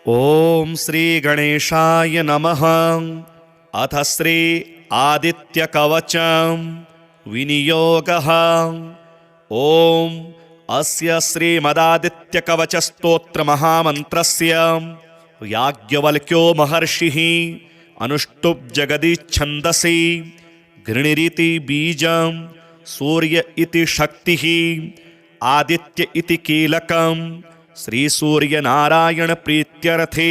ओम श्री गणेशाय नमः। अथ श्री आदित्य कवचम विनियोगः। ओम अस्य श्रीमदादित्य कवच स्तोत्र महामन्त्रस्य याज्ञवल्क्यो महर्षिः अनुष्टुप् जगदीच्छन्दसि गृणिरिति बीजं सूर्य इति शक्तिः आदित्य इति कीलकं श्री सूर्य नारायण प्रीत्यर्थे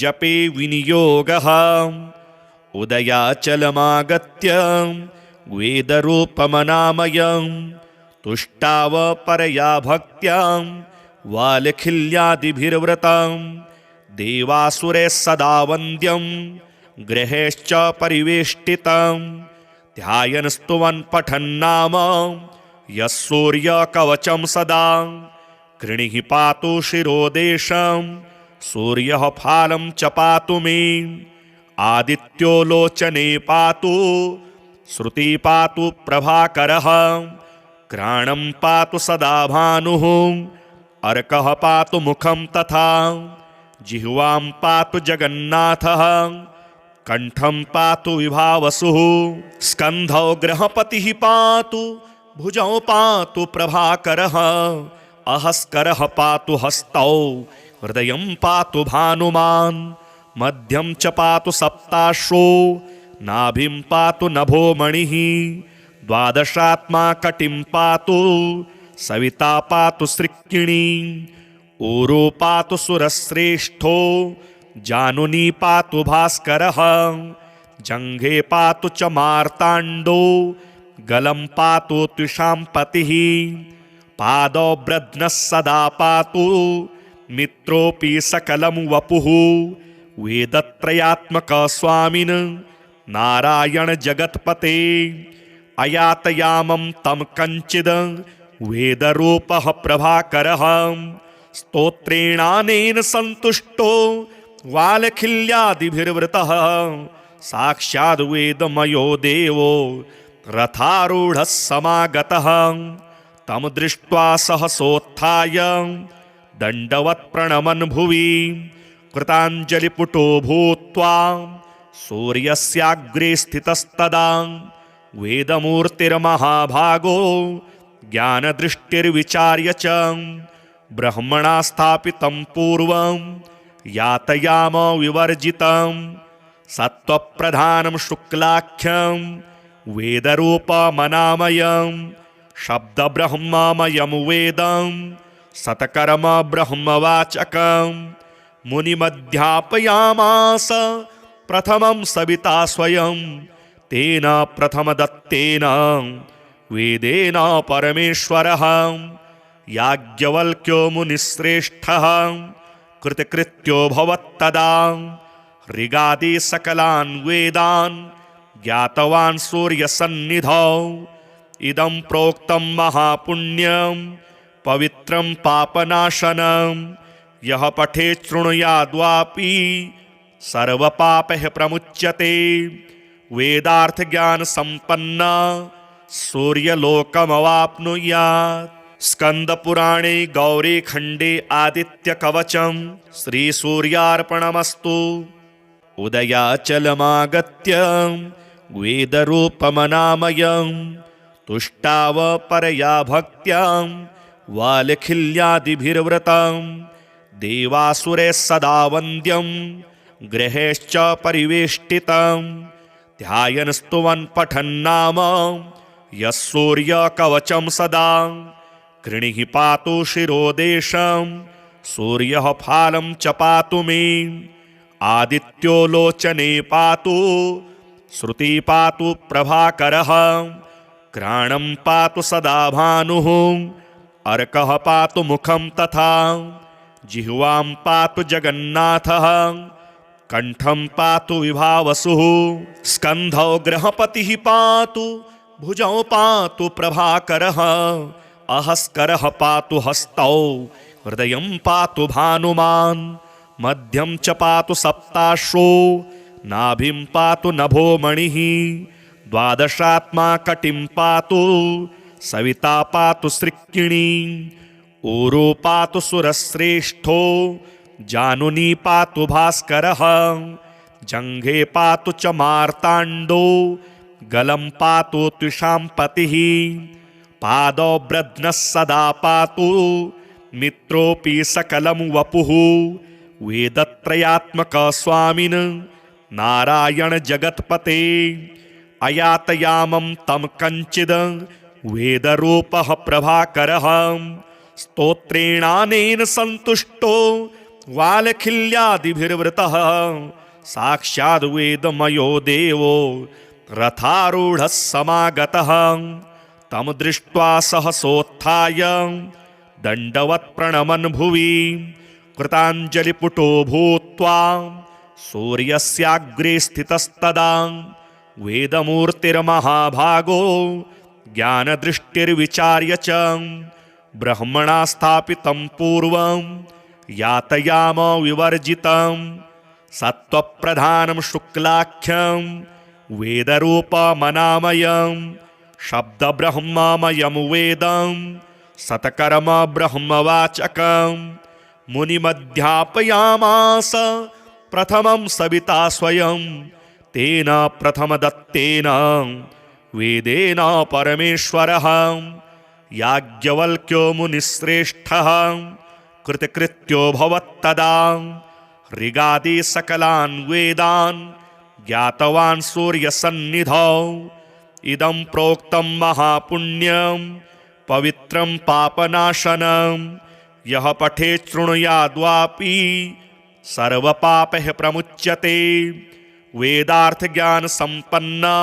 जपे विनियोगः। उदयाचलमागत्य वेदरूपमनामयं तुष्टाव परया भक्त्या वालखिल्यादिभिर्व्रतं देवासुरे सदा वन्द्यं गृहेश्च परिवेष्टितं ध्यायन् स्तुवन् पठन्नाम यः सूर्यकवचं सदा कृणिः पातु शिरोदेशं सूर्यः फालं च पातु मे आदित्यो लोचने पातु श्रुति पातु प्रभाकरः घ्राणं पातु सदा भानुः अर्कः पातु मुखं तथा जिह्वां पातु जगन्नाथः कंठं पातु विभावसुः स्कन्धौ गृहपतिः पातु भुजौ पातु प्रभाकरः अहस्करः पातु हस्तौ हृदयं पातु भानुमान् मध्यं च पातु सप्ताश्रो नाभिं पातु नभो मणिः द्वादशात्मा कटिं पातु सविता पातु सृक्किणी ऊरो पातु सुरश्रेष्ठो जानुनी पातु भास्करः जङ्घे पातु च मार्ताण्डो गलं पातु त्विषां पतिः पादौ ब्रध्नः सदा पातु मित्रोऽपि सकलं वपुः वेदत्रयात्मक स्वामिन् नारायण जगत्पते अयातयामं तं कञ्चिद् वेदरूपः प्रभाकरः स्तोत्रेणानेन सन्तुष्टो वालखिल्यादिभिर्वृतः साक्षाद् वेदमयो देवो रथारूढः समागतः तं दृष्ट्वा सहसोत्थाय दण्डवत् प्रणमन् भुवि कृताञ्जलिपुटो भूत्वा सूर्यस्याग्रे स्थितस्तदा वेदमूर्तिर्महाभागो ज्ञानदृष्टिर्विचार्य च ब्रह्मणा स्थापितं पूर्वं यातयाम विवर्जितं सत्त्वप्रधानं शुक्लाख्यं वेदरूपमनामयं शब्दब्रह्ममयं वेदं सतकर्म ब्रह्मवाचकं मुनिमध्यापयामास प्रथमं सविता स्वयं तेन प्रथमदत्तेन वेदेन परमेश्वरः याज्ञवल्क्यो मुनिश्रेष्ठः कृतकृत्यो भवत्तदा ऋगादि सकलान् वेदान् ज्ञातवान् सूर्यसन्निधौ इदं प्रोक्तं महापुण्यं पवित्रं पापनाशनं यः पठेत् शृणुयाद्वापि सर्वपापैः प्रमुच्यते वेदार्थज्ञानसम्पन्ना सूर्यलोकमवाप्नुयात्। स्कन्दपुराणे गौरीखण्डे आदित्यकवचं श्रीसूर्यार्पणमस्तु। उदयाचलमागत्य वेदरूपमनामयं तुष्टाव परया भक्त्या वालखिल्यादिभिर्व्रतं देवासुरे सदा वन्द्यं गृहेश्च परिवेष्टितं ध्यायन् स्तुवन् पठन्नाम यः सूर्यकवचं सदा कृणिः पातु शिरोदेशं सूर्यः फालं च पातु मे आदित्यो लोचने पातु श्रुति पातु प्रभाकरः घ्राणं पातु सदा भानुः अर्कः पातु मुखं तथा जिह्वां पातु जगन्नाथः कंठं पातु विभावसुः स्कन्धौ गृहपतिः पातु भुजौ पातु प्रभाकरः अहस्करः पातु हस्तौ हृदयं पातु भानुमान् मध्यं च पातु सप्ताश्रो नाभिं पातु नभो मणिः द्वादशात्मा कटिं पातु सविता पातु सृक्किणी ऊरो पातु सुरश्रेष्ठो जानुनी पातु भास्करः जङ्घे पातु च मार्ताण्डो गलं पातु त्विषां पतिः पादौ ब्रध्नः सदा पातु मित्रोऽपि सकलं वपुः वेदत्रयात्मक स्वामिन् नारायण जगत्पते अयातयामं तं कञ्चिद् वेदरूपः प्रभाकरः स्तोत्रेणानेन सन्तुष्टो वालखिल्यादिभिर्वृतः साक्षाद् वेदमयो देवो रथारूढः समागतः तं दृष्ट्वा सहसोत्थाय दण्डवत् प्रणमन् भुवि कृताञ्जलिपुटो भूत्वा सूर्यस्याग्रे स्थितस्तदा वेदमूर्तिर्महाभागो ज्ञानदृष्टिर्विचार्य च ब्रह्मणा स्थापितं पूर्वं यातयाम विवर्जितं सत्त्वप्रधानं शुक्लाख्यं वेदरूपमनामयं शब्दब्रह्ममयं वेदं सतकर्म ब्रह्मवाचकं मुनिमध्यापयामास प्रथमं सविता स्वयं तेन प्रथमदत्तेन वेदेन परमेश्वरः याज्ञवल्क्यो मुनिश्रेष्ठः कृतकृत्यो भवत्तदा ऋगादि सकलान् वेदान् ज्ञातवान् सूर्यसन्निधौ इदं प्रोक्तं महापुण्यं पवित्रं पापनाशनं यः पठेत् शृणुयाद्वापि सर्वपापैः प्रमुच्यते वेदार्थज्ञानसम्पन्ना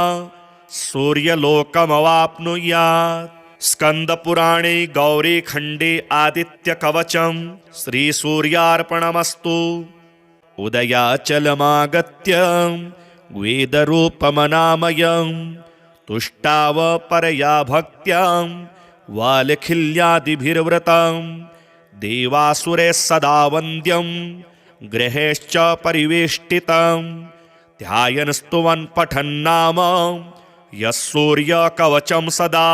सूर्यलोकमवाप्नुयात्। स्कन्दपुराणे गौरीखण्डे आदित्यकवचं श्रीसूर्यार्पणमस्तु। उदयाचलमागत्य वेदरूपमनामयं तुष्टाव परया भक्त्या वालखिल्यादिभिर्वृतं देवासुरैः सदा वन्द्यं गृहैश्च परिवेष्टितं ध्यायन् स्तुवन् पठन्नाम यः सूर्यकवचं सदा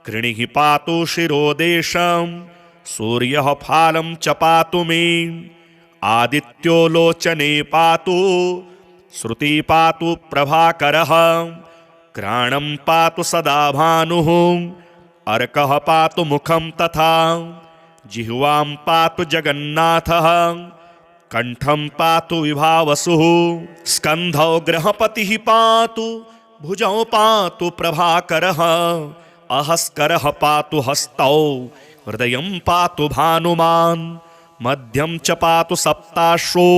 कृणिः पातु शिरोदेशं सूर्यः फालं च पातु मे आदित्यो लोचने पातु श्रुति पातु प्रभाकरः घ्राणं पातु सदा भानुः अर्कः पातु मुखं तथा जिह्वां पातु जगन्नाथः कंठं पातु विभावसुः स्कन्धौ गृहपतिः पातु भुजौ पातु प्रभाकरः अहस्करः पातु हस्तौ हृदयं पातु भानुमान् मध्यं च पातु सप्ताश्रो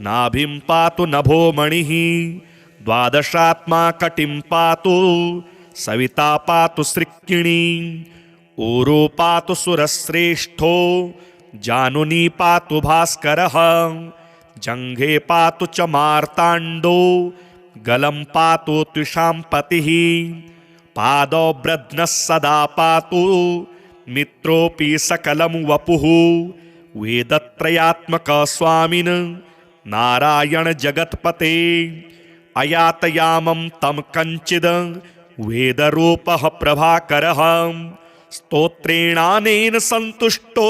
नाभिं पातु नभोमणिः द्वादशात्मा कटिं पातु सविता पातु सृक्किणी ऊरो पातु सुरश्रेष्ठो जानुनी पातु भास्करः जङ्घे पातु च मार्ताण्डो गलं पातु त्विषां पतिः पादौ ब्रध्नः सदा पातु मित्रोऽपि सकलं वपुः वेदत्रयात्मक स्वामिन् नारायण जगत्पते अयातयामं तं कञ्चिद् वेदरूपः प्रभाकरः स्तोत्रेणानेन सन्तुष्टो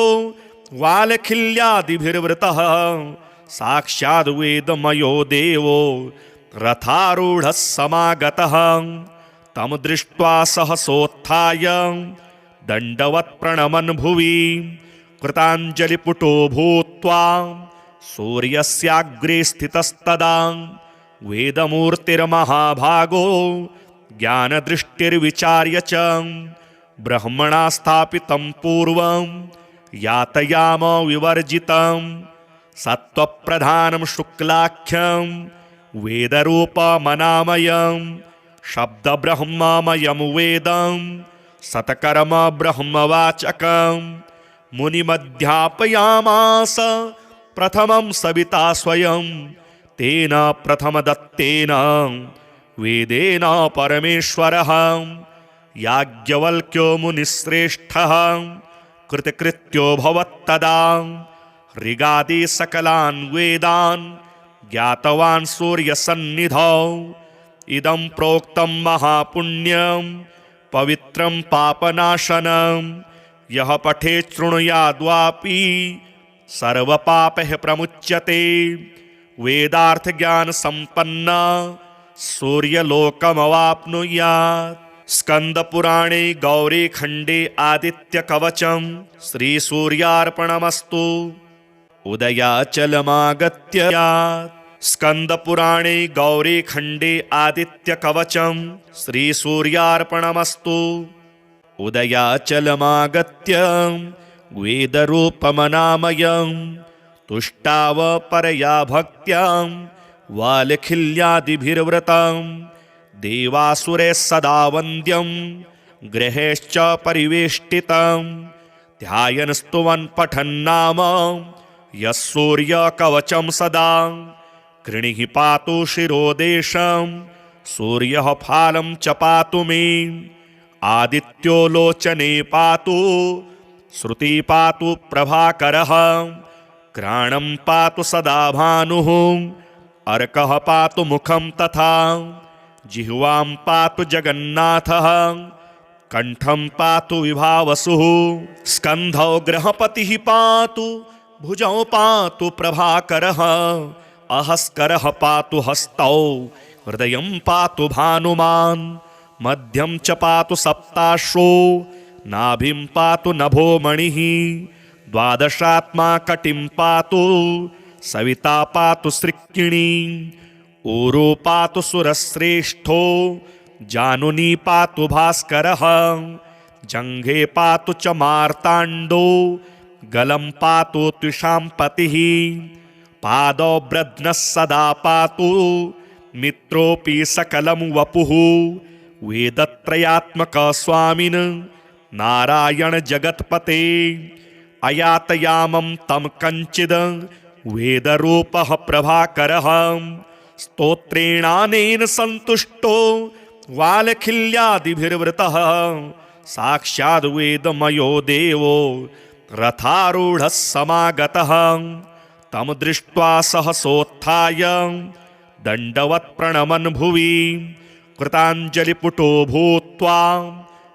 वालखिल्यादिभिर्वृतः साक्षाद् वेदमयो देवो रथारूढः समागतः तं दृष्ट्वा सहसोत्थाय दण्डवत् प्रणमन् भुवि कृताञ्जलिपुटो भूत्वा सूर्यस्याग्रे स्थितस्तदा वेदमूर्तिर्महाभागो ज्ञानदृष्टिर्विचार्य च ब्रह्मणा स्थापितं पूर्वं यातयाम विवर्जितं सत्त्वप्रधानं शुक्लाख्यं वेदरूपमनामयं शब्दब्रह्ममयं वेदं सतकर्म ब्रह्मवाचकं मुनिमध्यापयामास प्रथमं सविता स्वयं तेन प्रथमदत्तेन वेदेन परमेश्वरः याज्ञवल्क्यो मुनिश्रेष्ठः कृतकृत्यो भवत्तदा ऋगादि सकलान् वेदान् ज्ञातवान् सूर्यसन्निधौ इदं प्रोक्तं महापुण्यं पवित्रं पापनाशनं यः पठेत् शृणुयाद्वापि सर्वपापैः प्रमुच्यते। वेदार्थज्ञानसम्पन्न सूर्यलोकमवाप्नुयात्। स्कन्दपुराणे गौरीखण्डे आदित्यकवचं श्रीसूर्यार्पणमस्तु। उदयाचलमागत्य स्कन्दपुराणे गौरीखण्डे आदित्यकवचं श्रीसूर्यार्पणमस्तु। उदयाचलमागत्य वेदरूपमनामयं तुष्टाव परया भक्त्या वालखिल्यादिभिर्व्रतं। देवासुरे सदा वन्द्यं गृहेश्च परिवेष्टितं। ध्यायन् स्तुवन् पठन्नाम यः सूर्यकवचं सदा। कृणिः पातु शिरोदेशं सूर्यः फालं च पातु मे। आदित्यो लोचने पातु श्रुति पातु प्रभाकरः। घ्राणं पातु सदा भानुः अर्कः पातु मुखं तथा। जिह्वां पातु जगन्नाथः कण्ठं पातु विभावसुः। स्कन्धौ गृहपतिः पातु भुजौ पातु प्रभाकरः। अहस्करः पातु हस्तौ हृदयं पातु भानुमान्। मध्यं च पातु सप्ताश्रो नाभिं पातु नभो मणिः। द्वादशात्मा कटिं पातु सविता पातु सृक्किणी। ऊरो पातु सुरश्रेष्ठो जानुनी पातु भास्करः। जङ्घे पातु च मार्ताण्डो गलं पातु त्विषाम्पतिः। पादौ ब्रध्नः सदा पातु मित्रोऽपि सकलं वपुः। वेदत्रयात्मक स्वामिन् नारायण जगत्पते। अयातयामं तं कञ्चिद् वेदरूपः प्रभाकरः। स्तोत्रेणानेन सन्तुष्टो वालखिल्यादिभिर्वृतः। साक्षाद् वेदमयो देवो रथारूढः समागतः। तं दृष्ट्वा सहसोत्थाय दण्डवत् प्रणमन् भुवि। कृताञ्जलिपुटो भूत्वा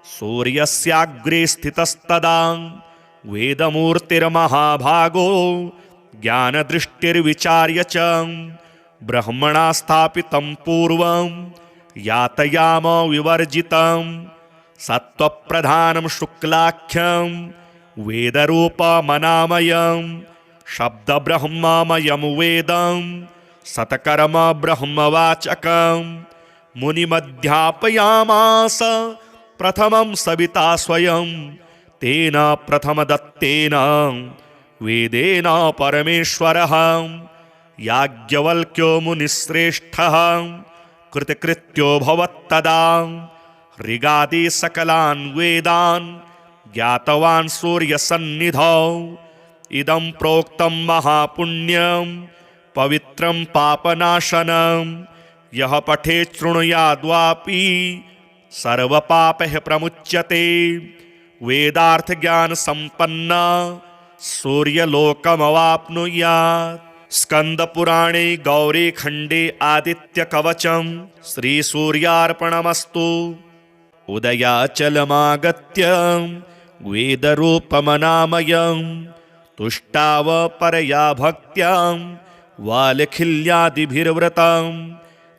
सूर्यस्याग्रे स्थितस्तदा। वेदमूर्तिर्महाभागो ज्ञानदृष्टिर्विचार्य च। ब्रह्मणा स्थापितं पूर्वं यातयाम विवर्जितं। सत्त्वप्रधानं शुक्लाख्यं वेदरूपमनामयं। शब्दब्रह्ममयं वेदं सतकर्म ब्रह्मवाचकं। मुनिमध्यापयामास प्रथमं सविता स्वयं। तेन प्रथमदत्तेन वेदेन परमेश्वरः। याज्ञवल्क्यो मुनिश्रेष्ठः कृतकृत्यो भवत्तदा। ऋगादि सकलान् वेदान् ज्ञातवान् सूर्यसन्निधौ। इदं प्रोक्तं महापुण्यं पवित्रं पापनाशनं। यः पठेत् शृणुयाद्वापि सर्वपापैः प्रमुच्यते। वेदार्थज्ञानसम्पन्न सूर्यलोकमवाप्नुयात्। स्कन्दपुराणे गौरीखण्डे आदित्यकवचं श्रीसूर्यार्पणमस्तु। उदयाचलमागत्य वेदरूपमनामयं तुष्टाव परया भक्त्या वालखिल्यादिभिर्व्रतं।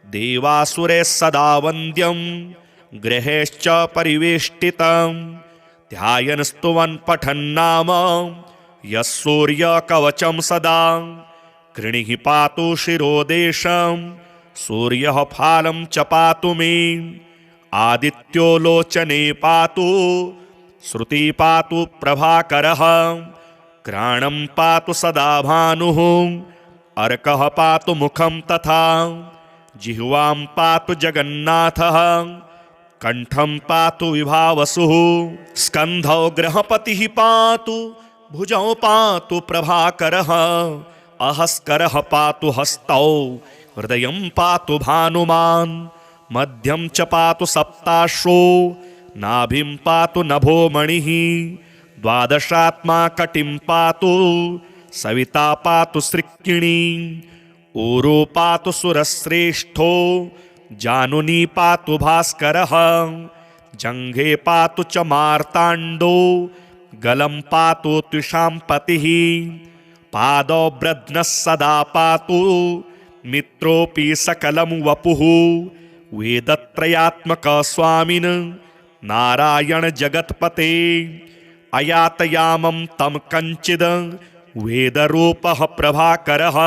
देवासुरे सदा वन्द्यं गृहेश्च परिवेष्टितं। ध्यायन् स्तुवन् पठन्नाम यः सूर्यकवचं सदा। कृणिः पातु शिरोदेशं सूर्यः फालं च पातु मे। आदित्यो लोचने पातु श्रुति पातु प्रभाकरः। घ्राणं पातु सदा भानुः अर्कः पातु मुखं तथा। जिह्वां पातु जगन्नाथः कण्ठं पातु विभावसुः। स्कन्धौ गृहपतिः पातु भुजौ पातु प्रभाकरः। अहस्करः पातु हस्तौ हृदयं पातु भानुमान्। मध्यं च पातु सप्ताश्रो नाभिं पातु नभो मणिः। द्वादशात्मा कटिं पातु सविता पातु सृक्किणी। ऊरो पातु सुरश्रेष्ठो जानुनी पातु भास्करः। जङ्घे पातु च मार्ताण्डो गलं पातु त्विषाम्पतिः। पादौ ब्रध्नः सदा पातु मित्रोऽपि सकलं वपुः वेदत्रयात्मक स्वामिन् नारायण जगत्पते अयातयामं तं कञ्चिद् वेदरूपः प्रभाकरः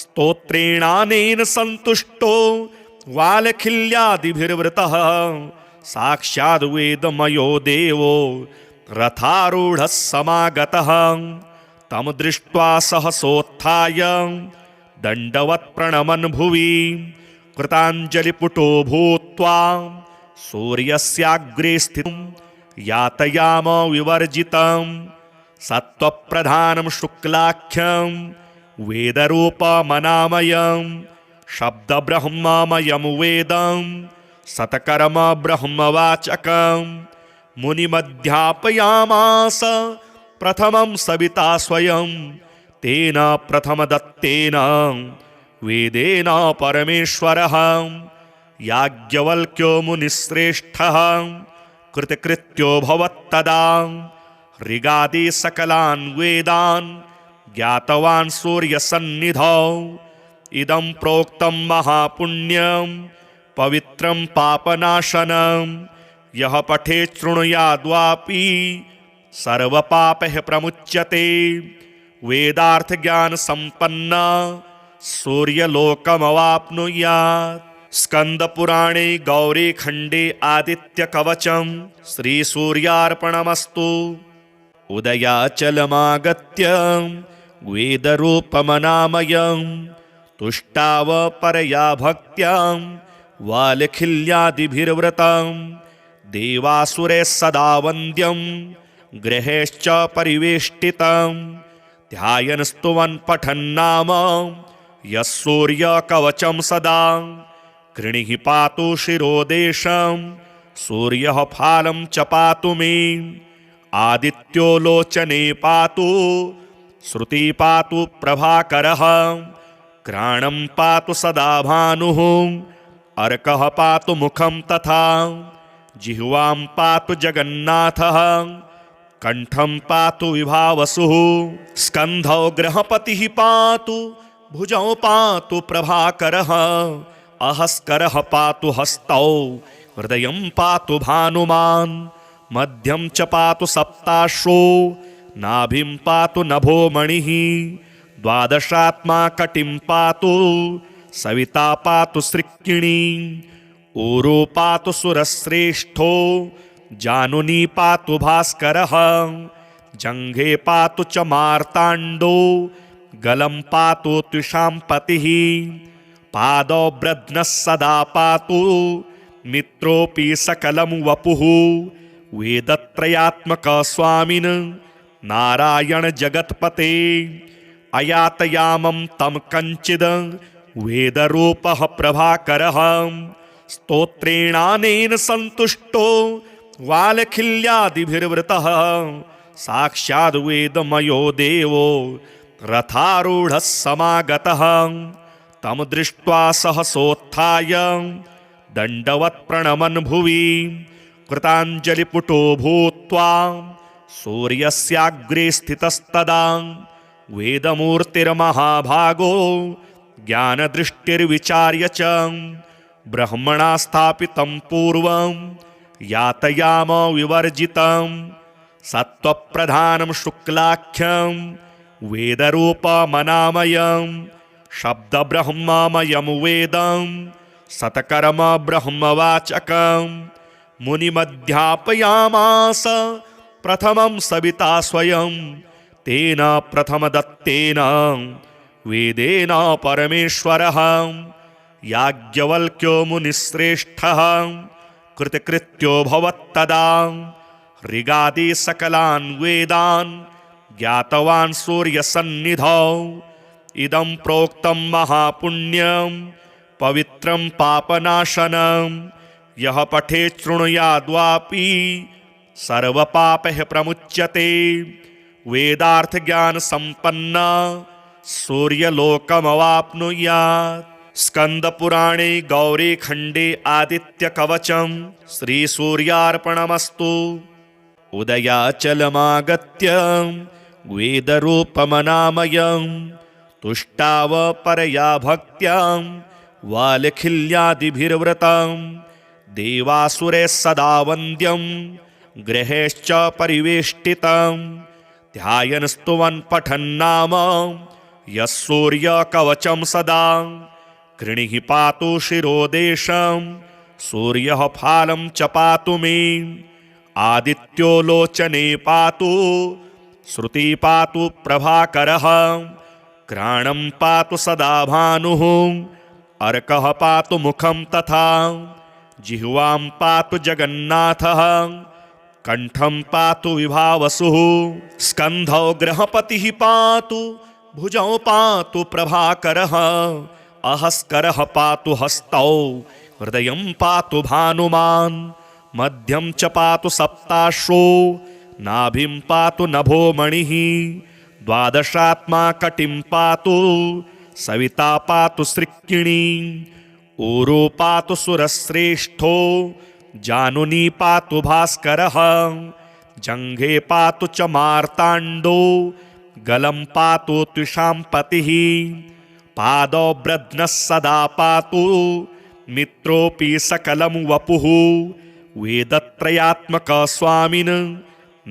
स्तोत्रेणानेन सन्तुष्टो वालखिल्यादिभिर्वृतः साक्षाद् वेदमयो देवो रथारूढः समागतः तं दृष्ट्वा सहसोत्थाय दण्डवत् प्रणमन् भुवि कृताञ्जलिपुटो भूत्वा सूर्यस्याग्रे स्थितं यातयाम विवर्जितं सत्त्वप्रधानं शुक्लाख्यं वेदरूपमनामयं शब्दब्रह्ममयं वेदं सतकर्म ब्रह्मवाचकं मुनिमध्यापयामास प्रथमं सविता स्वयं तेन प्रथमदत्तेन वेदेन परमेश्वरः याज्ञवल्क्यो मुनिश्रेष्ठः कृतकृत्यो भवत्तदा ऋगादि सकलान् वेदान् ज्ञातवान् सूर्यसन्निधौ इदं प्रोक्तं महापुण्यं पवित्रं पापनाशनं यः पठेत् शृणुयाद्वापि सर्वपापैः प्रमुच्यते वेदार्थज्ञानसम्पन्ना सूर्यलोकमवाप्नुयात्। स्कन्दपुराणे गौरीखण्डे आदित्यकवचं श्रीसूर्यार्पणमस्तु। उदयाचलमागत्य वेदरूपमनामयं तुष्टाव परया भक्त्या वालखिल्यादिभिर्वृतं देवासुरैः सदा वन्द्यं गृहैश्च परिवेष्टितं ध्यायन् स्तुवन् पठन्नाम यः सूर्यकवचं सदा कृणिः पातु शिरोदेशं सूर्यः फालं च पातु मे आदित्यो लोचने पातु श्रुति पातु प्रभाकरः घ्राणं पातु सदा भानुः अर्कः पातु मुखं तथा जिह्वां पातु जगन्नाथः कंठं पातु विभावसुः स्कन्धौ गृहपतिः पातु भुजौ पातु प्रभाकरः अहस्करः पातु हस्तौ हृदयं पातु भानुमान् मध्यं च पातु सप्ताश्रो नाभिं पातु नभो मणिः द्वादशात्मा कटिं पातु सविता पातु सृक्किणी ऊरो पातु सुरश्रेष्ठो जानुनी पातु भास्करः जङ्घे पातु च मार्ताण्डो गलं पातु त्विषाम्पतिः पादौ ब्रध्नः सदा पातु मित्रोऽपि सकलं वपुः वेदत्रयात्मक स्वामिन् नारायण जगत्पते अयातयामं तं कञ्चिद् वेदरूपः प्रभाकरः स्तोत्रेणानेन सन्तुष्टो वालखिल्यादिभिर्वृतः साक्षाद् वेदमयो देवो रथारूढः समागतः तं दृष्ट्वा सहसोत्थाय दण्डवत् प्रणमन् भुवि कृताञ्जलिपुटो भूत्वा सूर्यस्याग्रे स्थितस्तदा वेदमूर्तिर्महाभागो ज्ञानदृष्टिर्विचार्य च ब्रह्मणा स्थापितं पूर्वं यातयाम विवर्जितं सत्त्वप्रधानं शुक्लाख्यं वेदरूपमनामयं शब्दब्रह्ममयं वेदं सतकर्म ब्रह्मवाचकं मुनिमध्यापयामास प्रथमं सविता स्वयं तेन प्रथमदत्तेन वेदेन परमेश्वरः याज्ञवल्क्यो मुनिश्रेष्ठः कृतकृत्यो भवत्तदा ऋगादि सकलान् वेदान् ज्ञातवान् सूर्यसन्निधौ इदं प्रोक्तं महापुण्यं पवित्रं पापनाशनं यः पठेत् शृणुयाद्वापि सर्वपापैः प्रमुच्यते वेदार्थज्ञानसम्पन्ना सूर्यलोकमवाप्नुयात्। स्कन्दपुराणे गौरीखण्डे आदित्यकवचं श्रीसूर्यार्पणमस्तु। उदयाचलमागत्य वेदरूपमनामयं तुष्टाव परया भक्त्या वालखिल्यादिभिर्व्रतं देवासुरे सदा वन्द्यं गृहेश्च परिवेष्टितं ध्यायन् स्तुवन् पठन्नाम यः सूर्यकवचं सदा कृणिः पातु शिरोदेशं सूर्यः फालं च पातु मे आदित्यो लोचने पातु श्रुति पातु प्रभाकरः घ्राणं पातु सदा भानुः अर्कः पातु मुखं तथा जिह्वां पातु जगन्नाथः कंठं पातु विभावसुः स्कन्धौ गृहपतिः पातु भुजौ पातु प्रभाकरः अहस्करः पातु हस्तौ हृदयं पातु भानुमान् मध्यं च पातु सप्ताश्रो नाभिं पातु नभो मणिः द्वादशात्मा कटिं पातु सविता पातु सृक्किणी ऊरो पातु सुरश्रेष्ठो जानुनी पातु भास्करः जङ्घे पातु च मार्ताण्डो गलं पातु त्विषाम्पतिः पादौ ब्रध्नः सदा पातु मित्रोऽपि सकलं वपुः वेदत्रयात्मक स्वामिन्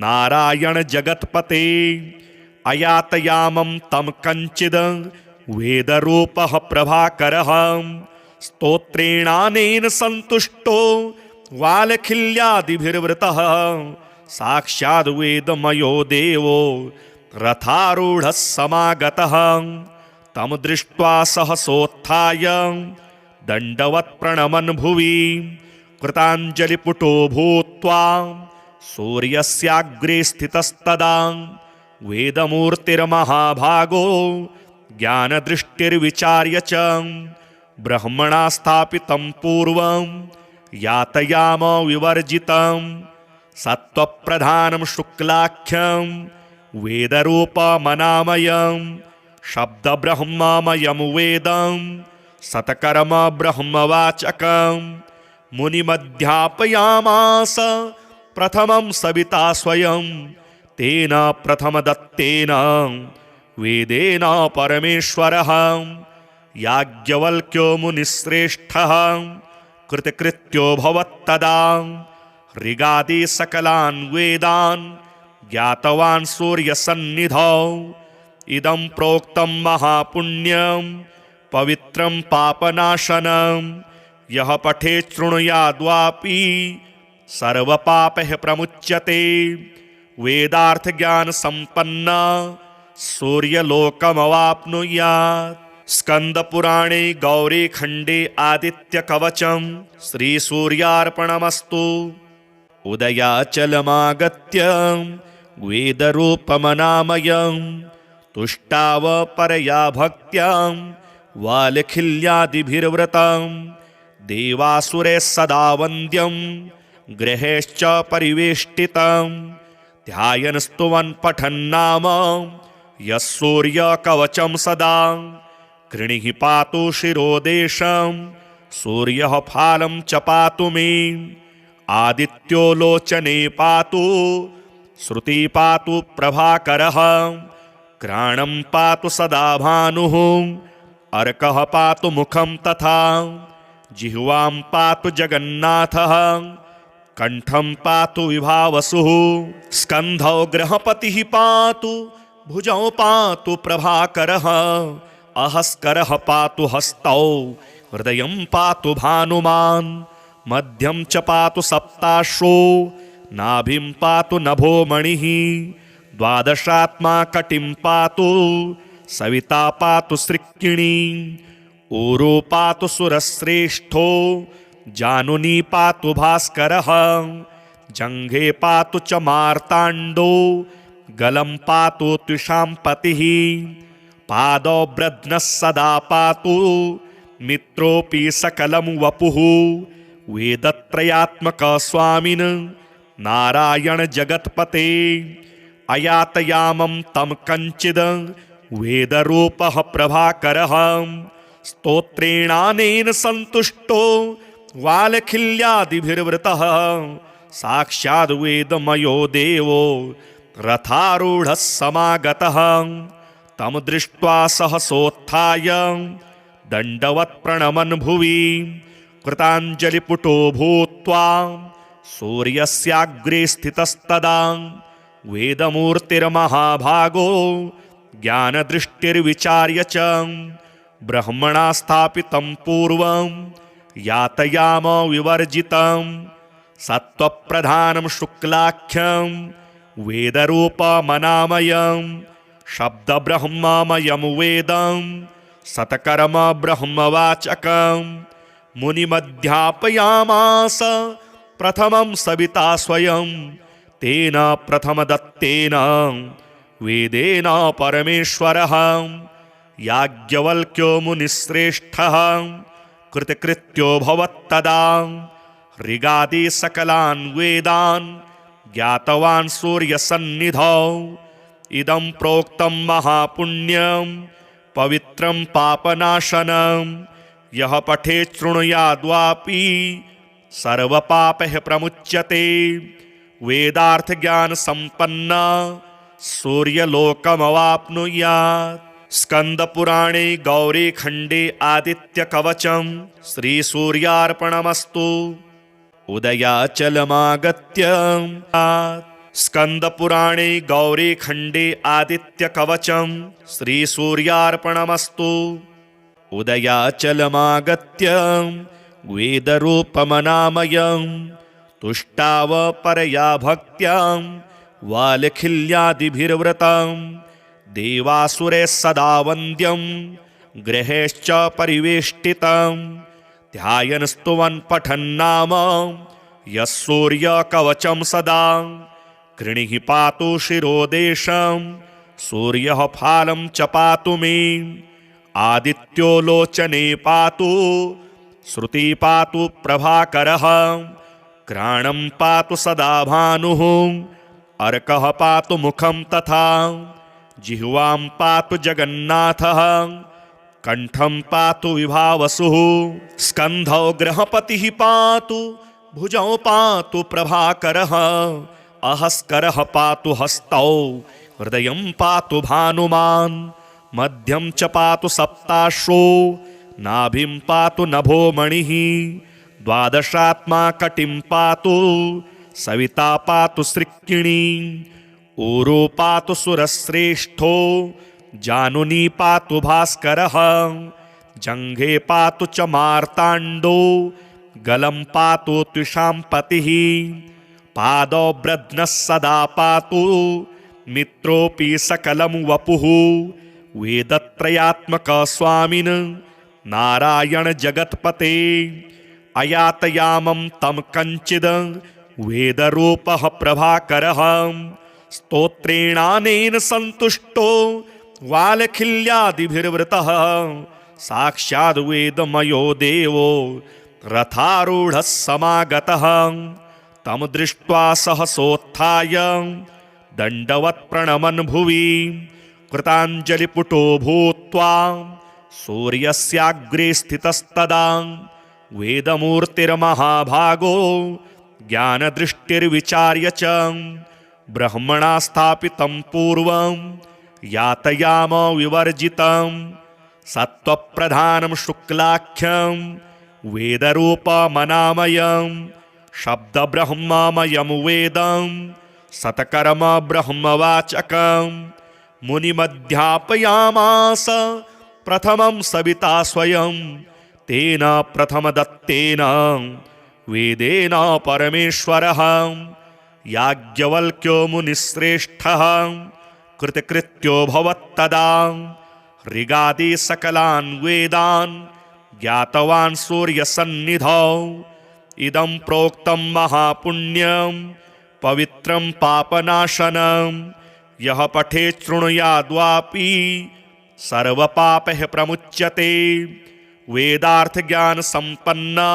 नारायण जगत्पते अयातयामं तं कञ्चिद् वेदरूपः प्रभाकरः स्तोत्रेणानेन सन्तुष्टो वालखिल्यादिभिर्वृतः साक्षाद् वेदमयो देवो रथारूढः समागतः तं दृष्ट्वा सहसोत्थाय दण्डवत् प्रणमन् भुवि कृताञ्जलिपुटो भूत्वा सूर्यस्याग्रे स्थितस्तदा वेदमूर्तिर्महाभागो ज्ञानदृष्टिर्विचार्य च ब्रह्मणा स्थापितं पूर्वं यातयाम विवर्जितं सत्त्वप्रधानं शुक्लाख्यं वेदरूपमनामयं शब्दब्रह्ममयं वेदं सतकर्म ब्रह्मवाचकं मुनिमध्यापयामास प्रथमं सविता स्वयं तेन प्रथमदत्तेन वेदेन परमेश्वरः याज्ञवल्क्यो मुनिश्रेष्ठः कृतकृत्यो भवत्तदा ऋगादि सकलान् वेदान् ज्ञातवान् सूर्यसन्निधौ इदं प्रोक्तं महापुण्यं पवित्रं पापनाशनं यः पठेत् शृणुयाद्वापि सर्वपापैः प्रमुच्यते वेदार्थज्ञानसम्पन्ना सूर्यलोकमवाप्नुयात् स्कन्दपुराणे गौरीखण्डे आदित्यकवचं श्रीसूर्यार्पणमस्तु उदयाचलमागत्य वेदरूपमनामयं तुष्टाव परया भक्त्या वालखिल्यादिभिर्व्रतं देवासुरे सदा वन्द्यं गृहेश्च परिवेष्टितं ध्यायन् स्तुवन् पठन्नाम यः सूर्यकवचं सदा कृणिः पातु शिरोदेशं सूर्यः फालं च पातु मे आदित्यो लोचने पातु श्रुति पातु प्रभाकरः घ्राणं पातु सदा भानुः अर्कः पातु मुखं तथा जिह्वां पातु जगन्नाथः कंठं पातु विभावसुः स्कन्धौ गृहपतिः पातु भुजौ पातु प्रभाकरः अहस्करः पातु हस्तौ हृदयं पातु भानुमान् मध्यं च पातु सप्ताश्रो नाभिं पातु नभो मणिः द्वादशात्मा कटिं पातु सविता पातु सृक्किणी ऊरो पातु सुरश्रेष्ठो जानुनी पातु भास्करः जङ्घे पातु च मार्ताण्डो गलं पातु त्विषाम्पतिः पादौ ब्रध्नः सदा पातु मित्रोऽपि सकलं वपुः वेदत्रयात्मक स्वामिन् नारायण जगत्पते अयातयामं तं कञ्चिद् वेदरूपः प्रभाकरः स्तोत्रेणानेन सन्तुष्टो वालखिल्यादिभिर्वृतः साक्षाद् वेदमयो देवो रथारूढः समागतः तं दृष्ट्वा सहसोत्थाय दण्डवत् प्रणमन् भुवि कृताञ्जलिपुटो भूत्वा सूर्यस्याग्रे स्थितस्तदा वेदमूर्तिर्महाभागो ज्ञानदृष्टिर्विचार्य च ब्रह्मणा स्थापितं पूर्वं यातयाम विवर्जितं सत्त्वप्रधानं शुक्लाख्यं वेदरूपमनामयं शब्दब्रह्ममयं वेदं सतकर्म ब्रह्मवाचकं मुनिमध्यापयामास प्रथमं सविता स्वयं तेन प्रथमदत्तेन वेदेन परमेश्वरः याज्ञवल्क्यो मुनिश्रेष्ठः कृतकृत्यो भवत्तदा ऋगादि सकलान् वेदान् ज्ञातवान् सूर्यसन्निधौ इदं प्रोक्तं महापुण्यं पवित्रं पापनाशनं यः पठेत् शृणुयाद्वापि सर्वपापैः प्रमुच्यते वेदार्थज्ञानसम्पन्ना सूर्यलोकमवाप्नुयात्। स्कन्दपुराणे गौरीखण्डे आदित्यकवचं श्रीसूर्यार्पणमस्तु। उदयाचलमागत्य स्कन्दपुराणे गौरीखण्डे आदित्यकवचं श्रीसूर्यार्पणमस्तु। उदयाचलमागत्य वेदरूपमनामयं तुष्टाव परया भक्त्या वालखिल्यादिभिर्व्रतं देवासुरे सदा वन्द्यं गृहेश्च परिवेष्टितं ध्यायन् स्तुवन् पठन्नाम यः सूर्यकवचं सदा कृणिः पातु शिरोदेशं सूर्यः फालं च पातु मे आदित्यो लोचने पातु श्रुति पातु प्रभाकरः घ्राणं पातु सदा भानुः अर्कः पातु मुखं तथा जिह्वां पातु जगन्नाथः कंठं पातु विभावसुः स्कन्धौ गृहपतिः पातु भुजौ पातु प्रभाकरः अहस्करः पातु हस्तौ हृदयं पातु भानुमान् मध्यं च पातु सप्ताश्रो नाभिं पातु नभो मणिः द्वादशात्मा कटिं पातु सविता पातु सृक्किणी ऊरो पातु सुरश्रेष्ठो जानुनी पातु भास्करः जङ्घे पातु च मार्ताण्डो गलं पातु त्विषाम्पतिः पादौ ब्रध्नः सदा पातु मित्रोऽपि सकलं वपुः वेदत्रयात्मक स्वामिन् नारायण जगत्पते अयातयामं तं कञ्चिद् वेदरूपः प्रभाकरः स्तोत्रेणानेन सन्तुष्टो वालखिल्यादिभिर्वृतः साक्षाद् वेदमयो देवो रथारूढः समागतः तं दृष्ट्वा सहसोत्थाय दण्डवत् प्रणमन् भुवि कृताञ्जलिपुटो भूत्वा सूर्यस्याग्रे स्थितस्तदा वेदमूर्तिर्महाभागो ज्ञानदृष्टिर्विचार्य च ब्रह्मणा स्थापितं पूर्वं यातयाम विवर्जितं सत्त्वप्रधानं शुक्लाख्यं वेदरूपमनामयं शब्दब्रह्ममयं वेदं सतकर्म ब्रह्मवाचकं मुनिमध्यापयामास प्रथमं सविता स्वयं तेन प्रथमदत्तेन वेदेन परमेश्वरः याज्ञवल्क्यो मुनिश्रेष्ठः कृतकृत्यो भवत्तदा ऋगादि सकलान् वेदान् ज्ञातवान् सूर्यसन्निधौ इदं प्रोक्तं महापुण्यं पवित्रं पापनाशनं यः पठेत् शृणुयाद्वापि सर्वपापैः प्रमुच्यते वेदार्थज्ञानसम्पन्ना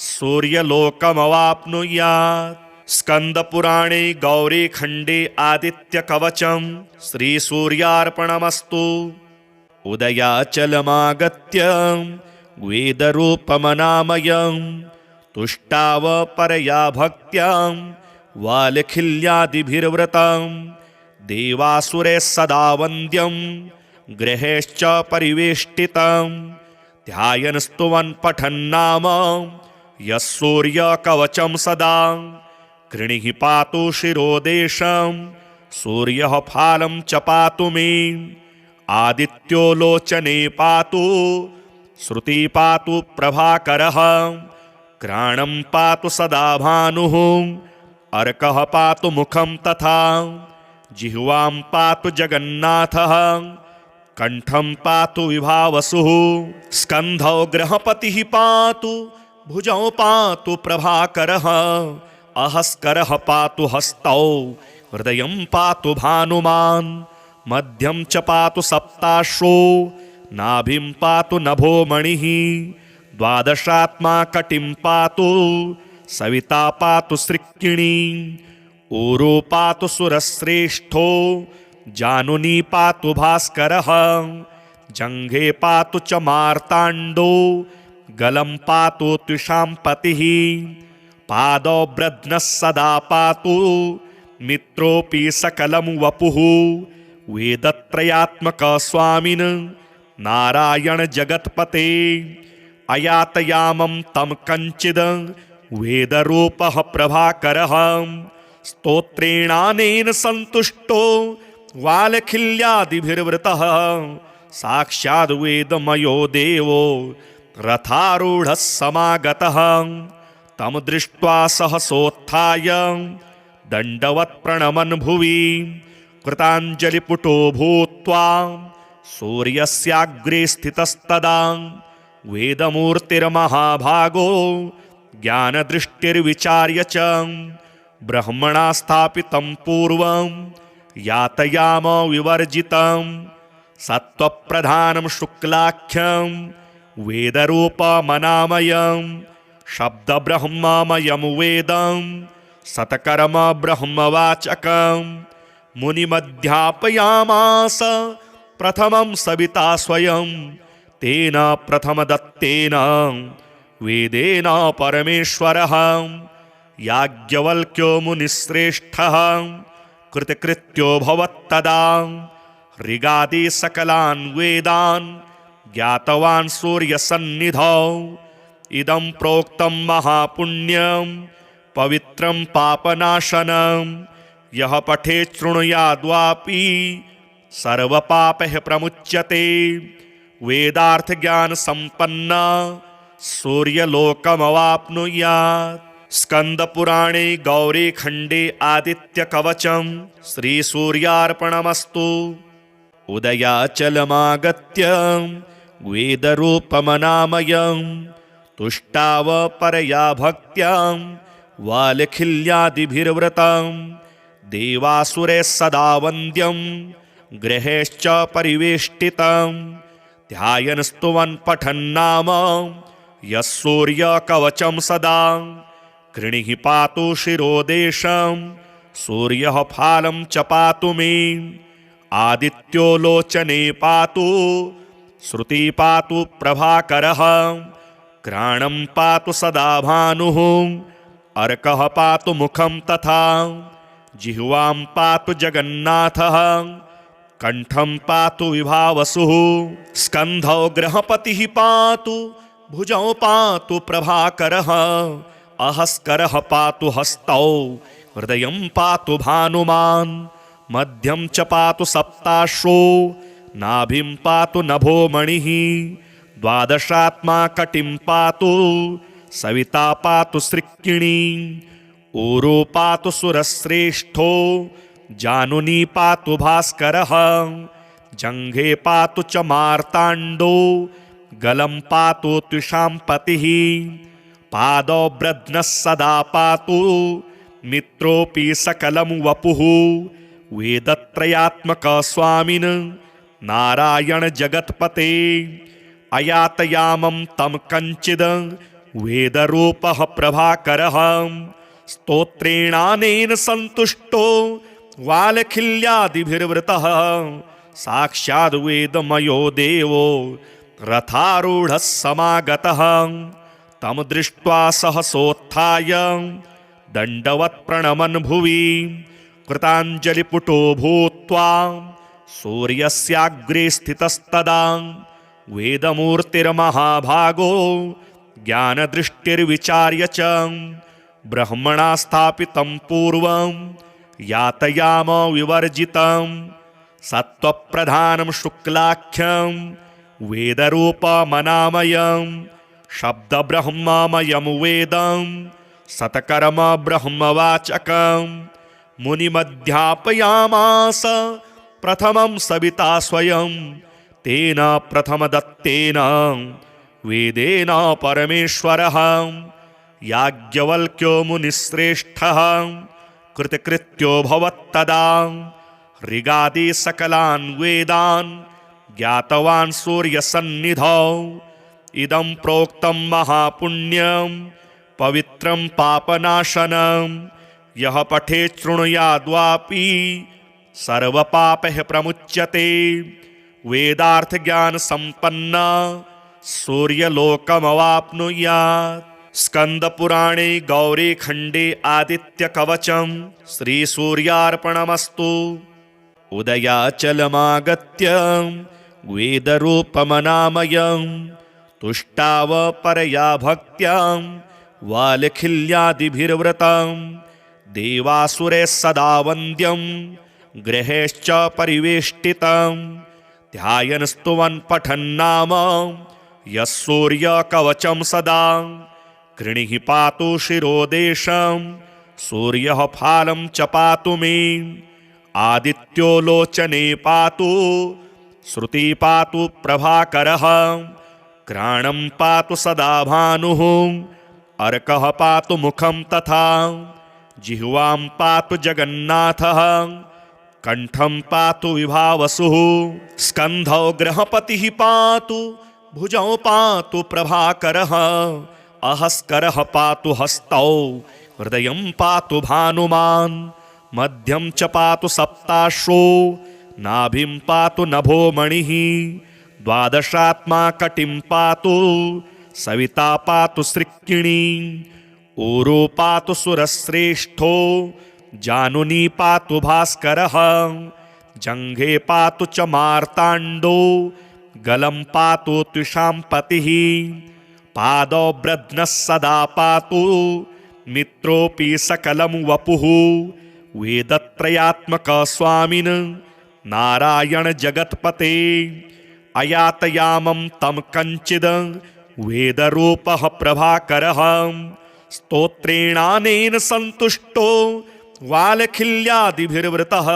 सूर्यलोकमवाप्नुयात्। स्कन्दपुराणे गौरीखण्डे आदित्यकवचं श्रीसूर्यार्पणमस्तु। उदयाचलमागत्य वेदरूपमनामयं तुष्टाव परया भक्त्या वालखिल्यादिभिर्वृतं देवासुरे सदा वन्द्यं गृहेश्च परिवेष्टितं ध्यायन् स्तुवन् पठन्नाम यः सूर्यकवचं सदा कृणिः पातु शिरोदेशं सूर्यः फालं च पातु मे आदित्यो लोचने पातु श्रुति पातु प्रभाकरः घ्राणं पातु सदा भानुः अर्कः पातु मुखं तथा जिह्वां पातु जगन्नाथः कंठं पातु विभावसुः स्कन्धौ गृहपतिः पातु भुजौ पातु प्रभाकरः अहस्करः पातु हस्तौ हृदयं पातु भानुमान् मध्यं च पातु सप्ताश्रो नाभिं पातु नभो मणिः द्वादशात्मा कटिं पातु सविता पातु सृक्किणी ऊरो पातु सुरश्रेष्ठो जानुनी पातु भास्करः जङ्घे पातु च मार्ताण्डो गलं पातु त्विषां पतिः पादौ ब्रध्नः सदा पातु मित्रोऽपि सकलं वपुः वेदत्रयात्मक स्वामिन् नारायण जगत्पते अयातयामं तं कञ्चिद् वेदरूपः प्रभाकरः स्तोत्रेणानेन सन्तुष्टो वालखिल्यादिभिर्वृतः साक्षाद् वेदमयो देवो रथारूढः समागतः तं दृष्ट्वा सहसोत्थाय दण्डवत् प्रणमन् भुवि कृताञ्जलिपुटो भूत्वा सूर्यस्याग्रे स्थितस्तदा वेदमूर्तिर्महाभागो ज्ञानदृष्टिर्विचार्य च ब्रह्मणा स्थापितं पूर्वं यातयाम विवर्जितं सत्त्वप्रधानं शुक्लाख्यं वेदरूपमनामयं शब्दब्रह्ममयं वेदं सतकर्म ब्रह्मवाचकं मुनिमध्यापयामास प्रथमं सविता स्वयं तेन प्रथमदत्तेन वेदेन परमेश्वरः याज्ञवल्क्यो मुनिश्रेष्ठः कृतकृत्यो भवत्तदा ऋगादि सकलान् वेदान् ज्ञातवान् सूर्यसन्निधौ इदं प्रोक्तं महापुण्यं पवित्रं पापनाशनं यः पठेत् शृणुयाद्वापि सर्वपापैः प्रमुच्यते वेदार्थज्ञानसम्पन्ना सूर्यलोकमवाप्नुयात्। स्कन्दपुराणे गौरीखण्डे आदित्यकवचं श्रीसूर्यार्पणमस्तु। उदयाचलमागत्य वेदरूपमनामयं तुष्टाव परया भक्त्या वालखिल्यादिभिर्वृतं देवासुरे सदा वन्द्यं गृहेश्च परिवेष्टितं ध्यायन् स्तुवन् पठन्नाम यः सूर्यकवचं सदा कृणिः पातु शिरोदेशं सूर्यः फालं च पातु मे आदित्यो लोचने पातु श्रुति पातु प्रभाकरः घ्राणं पातु सदा भानुः अर्कः पातु मुखं तथा जिह्वां पातु जगन्नाथः कंठं पातु विभावसुः स्कन्धौ गृहपतिः पातु भुजौ पातु प्रभाकरः अहस्करः पातु हस्तौ हृदयं पातु भानुमान् मध्यं च पातु सप्ताश्रो नाभिं पातु नभो मणिः द्वादशात्मा कटिं पातु सविता पातु सृक्किणी ऊरो पातु सुरश्रेष्ठो जानुनी पातु भास्करः जङ्घे पातु च मार्ताण्डो गलं पातु त्विषां पतिः पादौ ब्रध्नः सदा पातु मित्रोऽपि सकलं वपुः वेदत्रयात्मक स्वामिन् नारायण जगत्पते अयातयामं तं कञ्चिद् वेदरूपः प्रभाकरः स्तोत्रेणानेन सन्तुष्टो वालखिल्यादिभिर्वृतः साक्षाद् वेदमयो देवो रथारूढः समागतः तं दृष्ट्वा सहसोत्थाय दण्डवत् प्रणमन् भुवि कृताञ्जलिपुटो भूत्वा सूर्यस्याग्रे स्थितस्तदा वेदमूर्तिर्महाभागो ज्ञानदृष्टिर्विचार्य च ब्रह्मणा स्थापितं पूर्वं यातयाम विवर्जितं सत्त्वप्रधानं शुक्लाख्यं वेदरूपमनामयं शब्दब्रह्ममयं वेदं सतकर्म ब्रह्मवाचकं मुनिमध्यापयामास प्रथमं सविता स्वयं तेन प्रथमदत्तेन वेदेन परमेश्वरः याज्ञवल्क्यो मुनिश्रेष्ठः कृतकृत्यो भवत्तदा ऋगादि सकलान् वेदान् ज्ञातवान् सूर्यसन्निधौ इदं प्रोक्तं महापुण्यं पवित्रं पापनाशनं यः पठेत् शृणुयाद्वापि सर्वपापैः प्रमुच्यते वेदार्थज्ञानसम्पन्ना सूर्यलोकमवाप्नुयात्। स्कन्दपुराणे गौरीखण्डे आदित्यकवचं श्रीसूर्यार्पणमस्तु। उदयाचलमागत्य वेदरूपमनामयं तुष्टाव परया भक्त्या वालखिल्यादिभिर्व्रतं देवासुरैः सदा वन्द्यं गृहैश्च परिवेष्टितं ध्यायन् स्तुवन् पठन्नाम यः सूर्यकवचं सदा कृणिः पातु शिरोदेशं सूर्यः फालं च पातु मे आदित्यो लोचने पातु श्रुति पातु प्रभाकरः घ्राणं पातु सदा भानुः अर्कः पातु मुखं तथा जिह्वां पातु जगन्नाथः कंठं पातु विभावसुः स्कन्धौ गृहपतिः पातु भुजौ पातु प्रभाकरः अहस्करः पातु हस्तौ हृदयं पातु भानुमान् मध्यं च पातु सप्ताश्रो नाभिं पातु नभो मणिः द्वादशात्मा कटिं पातु सविता पातु सृक्किणी ऊरो पातु सुरश्रेष्ठो जानुनी पातु भास्करः जङ्घे पातु च मार्ताण्डो गलं पातु त्विषाम्पतिः पादौ ब्रध्नः सदा पातु मित्रोऽपि सकलं वपुः वेदत्रयात्मक स्वामिन् नारायण जगत्पते अयातयामं तं कञ्चिद् वेदरूपः प्रभाकरः स्तोत्रेणानेन सन्तुष्टो वालखिल्यादिभिर्वृतः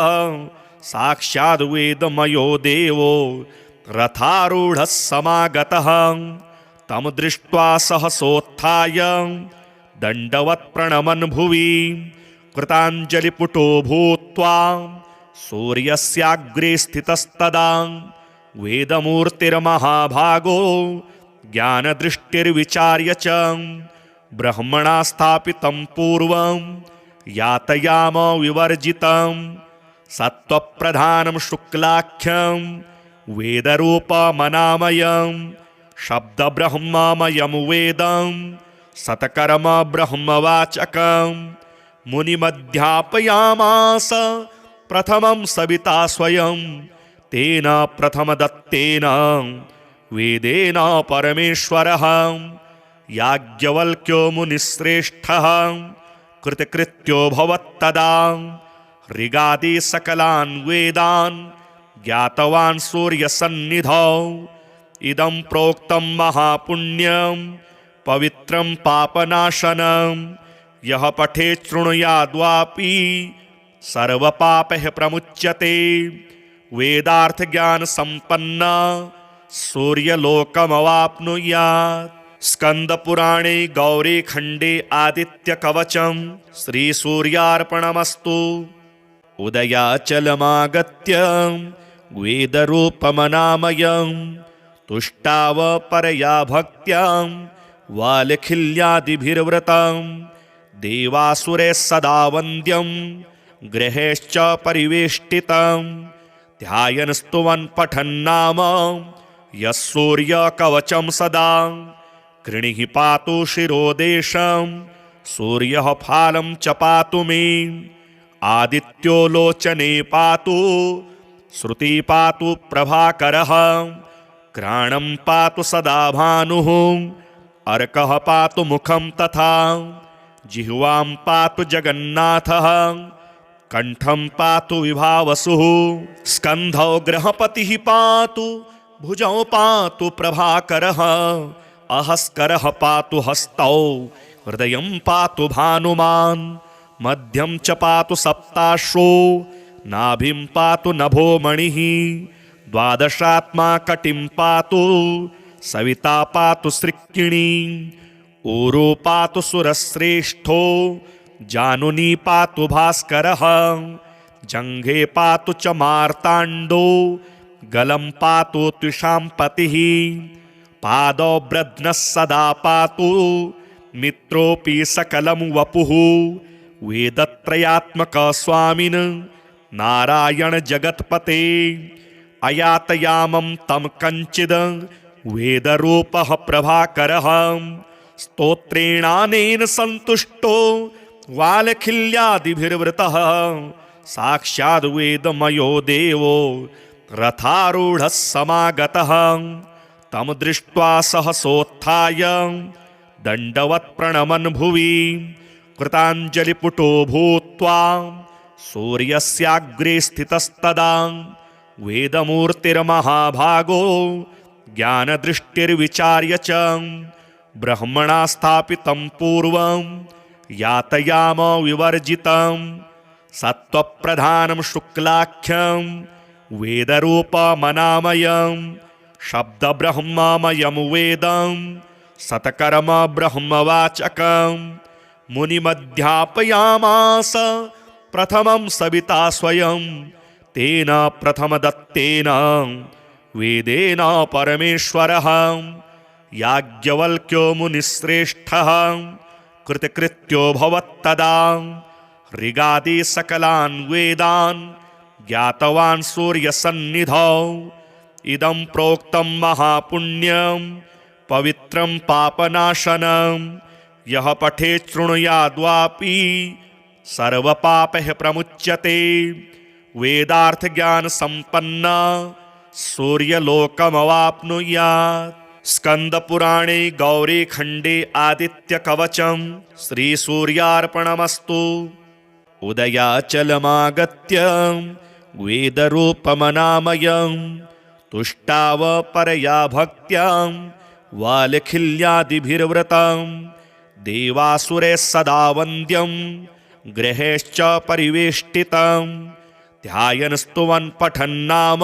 साक्षाद् वेदमयो देवो रथारूढः समागतः तं दृष्ट्वा सहसोत्थाय दण्डवत् प्रणमन् भुवि कृताञ्जलिपुटो भूत्वा सूर्यस्याग्रे स्थितस्तदा वेदमूर्तिर्महाभागो ज्ञानदृष्टिर्विचार्य च ब्रह्मणा स्थापितं पूर्वं यातयाम विवर्जितं सत्त्वप्रधानं शुक्लाख्यं वेदरूपमनामयं शब्दब्रह्ममयं वेदं सतकर्म ब्रह्मवाचकं मुनिमध्यापयामास प्रथमं सविता स्वयं तेन प्रथमदत्तेन वेदेन परमेश्वरः याज्ञवल्क्यो मुनिश्रेष्ठः कृतकृत्यो भवत्तदा ऋगादि सकलान् वेदान् ज्ञातवान् सूर्यसन्निधौ इदं प्रोक्तं महापुण्यं पवित्रं पापनाशनं यः पठेत् शृणुयाद्वापि सर्वपापैः प्रमुच्यते वेदार्थज्ञानसम्पन्ना सूर्यलोकमवाप्नुयात्। स्कन्दपुराणे गौरीखण्डे आदित्यकवचं श्रीसूर्यार्पणमस्तु। उदयाचलमागत्य वेदरूपमनामयं तुष्टाव परया भक्त्या वालखिल्यादिभिर्व्रतं देवासुरैः सदा वन्द्यं गृहैश्च परिवेष्टितं ध्यायन् स्तुवन् पठन्नाम यः सूर्यकवचं सदा कृणिः पातु शिरोदेशं सूर्यः फालं च पातु मे, आदित्यो लोचने पातु, श्रुति पातु प्रभाकरः, घ्राणं पातु सदा भानुः, अर्कः पातु मुखं तथा, जिह्वां पातु जगन्नाथः, कंठं पातु विभावसुः, स्कन्धौ गृहपतिः पातु, भुजौ पातु प्रभाकरः, अहस्करः पातु हस्तौ, हृदयं पातु भानुमान्, मध्यं च पातु सप्ताश्रो, नाभिं पातु नभो मणिः, द्वादशात्मा कटिं पातु, सविता पातु सृक्किणी, ऊरो पातु सुरश्रेष्ठो, जानुनी पातु भास्करः, जङ्घे पातु च मार्ताण्डो, गलं पातु त्विषाम्पतिः, पादौ ब्रध्नः सदा पातु, मित्रोऽपि सकलं वपुः, वेदत्रयात्मक स्वामिन् नारायण जगत्पते, अयातयामं तं कञ्चिद् वेदरूपः प्रभाकरः, स्तोत्रेणानेन सन्तुष्टो वालखिल्यादिभिर्वृतः, साक्षाद् वेदमयो देवो रथारूढः समागतः, तं दृष्ट्वा सहसोत्थाय दण्डवत् प्रणमन् भुवि, कृताञ्जलिपुटो भूत्वा सूर्यस्याग्रे स्थितस्तदा, वेदमूर्तिर्महाभागो ज्ञानदृष्टिर्विचार्य च, ब्रह्मणा स्थापितं पूर्वं यातयाम विवर्जितं, सत्त्वप्रधानं शुक्लाख्यं वेदरूपमनामयं, शब्दब्रह्ममयं वेदं सतकर्म ब्रह्मवाचकं, मुनिमध्यापयामास प्रथमं सविता स्वयं, तेन प्रथमदत्तेन वेदेन परमेश्वरः, याज्ञवल्क्यो मुनिश्रेष्ठः कृतकृत्यो भवत्तदा, ऋगादि सकलान् वेदान् ज्ञातवान् सूर्यसन्निधौ, इदं प्रोक्तं महापुण्यं पवित्रं पापनाशनं, यः पठेत् शृणुयाद्वापि सर्वपापैः प्रमुच्यते, वेदार्थज्ञानसम्पन्ना सूर्यलोकमवाप्नुयात्। स्कन्दपुराणे गौरीखण्डे आदित्यकवचं श्रीसूर्यार्पणमस्तु। उदयाचलमागत्य वेदरूपमनामयं, तुष्टाव परया भक्त्या वालखिल्यादिभिर्वृतं, देवासुरैः सदा वन्द्यं गृहैश्च परिवेष्टितं, ध्यायन् स्तुवन् पठन्नाम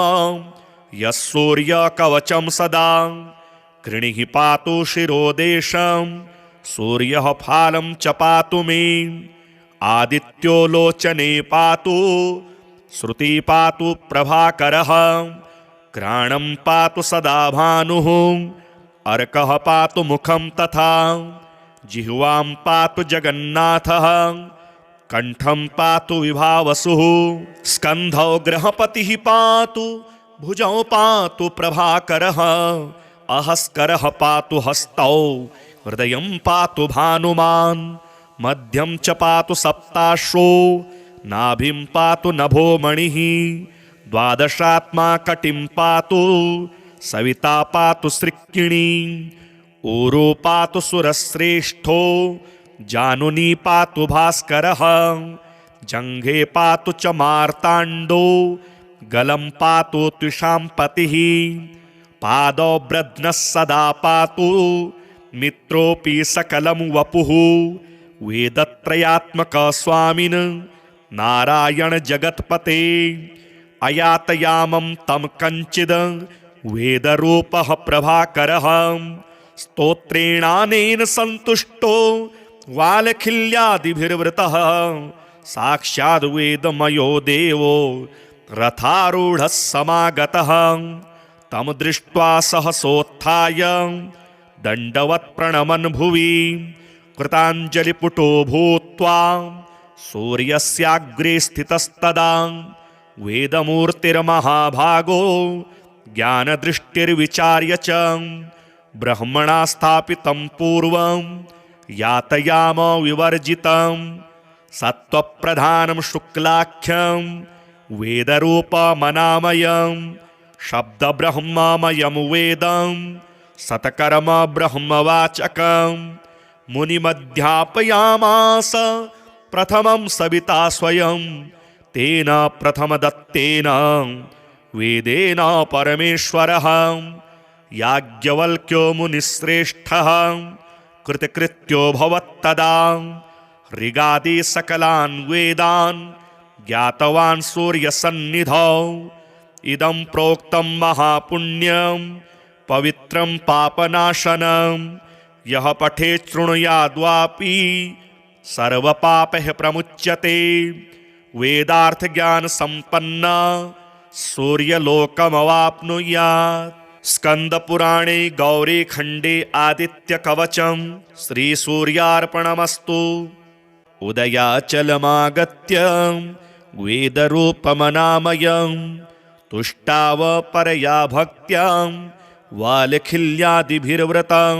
यः सूर्यकवचं सदा, कृणिः पातु शिरोदेशं सूर्यः फालं च पातु मे, आदित्यो लोचने पातु, श्रुति पातु प्रभाकरः, घ्राणं पातु सदा भानुः, अर्कः पातु मुखं तथा, जिह्वां पातु जगन्नाथः, कंठं पातु विभावसुः, स्कन्धौ गृहपतिः पातु, भुजौ पातु प्रभाकरः, अहस्करः पातु हस्तौ, हृदयं पातु भानुमान्, मध्यं च पातु सप्ताश्रो, नाभिं पातु नभो मणिः, द्वादशात्मा कटिं पातु, सविता पातु सृक्किणी, ऊरो पातु सुरश्रेष्ठो, जानुनी पातु भास्करः, जङ्घे पातु च मार्ताण्डो, गलं पातु त्विषाम्पतिः, पादौ ब्रध्नः सदा पातु, मित्रोऽपि सकलं वपुः, वेदत्रयात्मक स्वामिन् नारायण जगत्पते, अयातयामं तं कञ्चिद् वेदरूपः प्रभाकरः, स्तोत्रेणानेन सन्तुष्टो वालखिल्यादिभिर्वृतः, साक्षाद् वेदमयो देवो रथारूढः समागतः, तं दृष्ट्वा सहसोत्थाय दण्डवत् प्रणमन् भुवि, कृताञ्जलिपुटो भूत्वा सूर्यस्याग्रे स्थितस्तदा, वेदमूर्तिर्महाभागो ज्ञानदृष्टिर्विचार्य च, ब्रह्मणा स्थापितं पूर्वं यातयाम विवर्जितं सत्त्वप्रधानं शुक्लाख्यं वेदरूपमनामयं शब्दब्रह्ममयं वेदं सतकर्म ब्रह्मवाचकं मुनिमध्यापयामास प्रथमं सविता स्वयं तेन प्रथमदत्तेन वेदेन परमेश्वरः याज्ञवल्क्यो मुनिश्रेष्ठः कृतकृत्यो भवत्तदा ऋगादि सकलान् वेदान् ज्ञातवान् सूर्यसन्निधौ इदं प्रोक्तं महापुण्यं पवित्रं पापनाशनं यः पठेत् शृणुयाद्वापि सर्वपापैः प्रमुच्यते वेदार्थज्ञानसम्पन्न सूर्यलोकमवाप्नुयात्। स्कंदपुराणे गौरीखण्डे आदित्यकवचं श्रीसूर्यार्पणमस्तु। उदयाचलमागत्य वेदरूपमनामयं तुष्टाव परया भक्त्या वालखिल्यादिभिर्व्रतं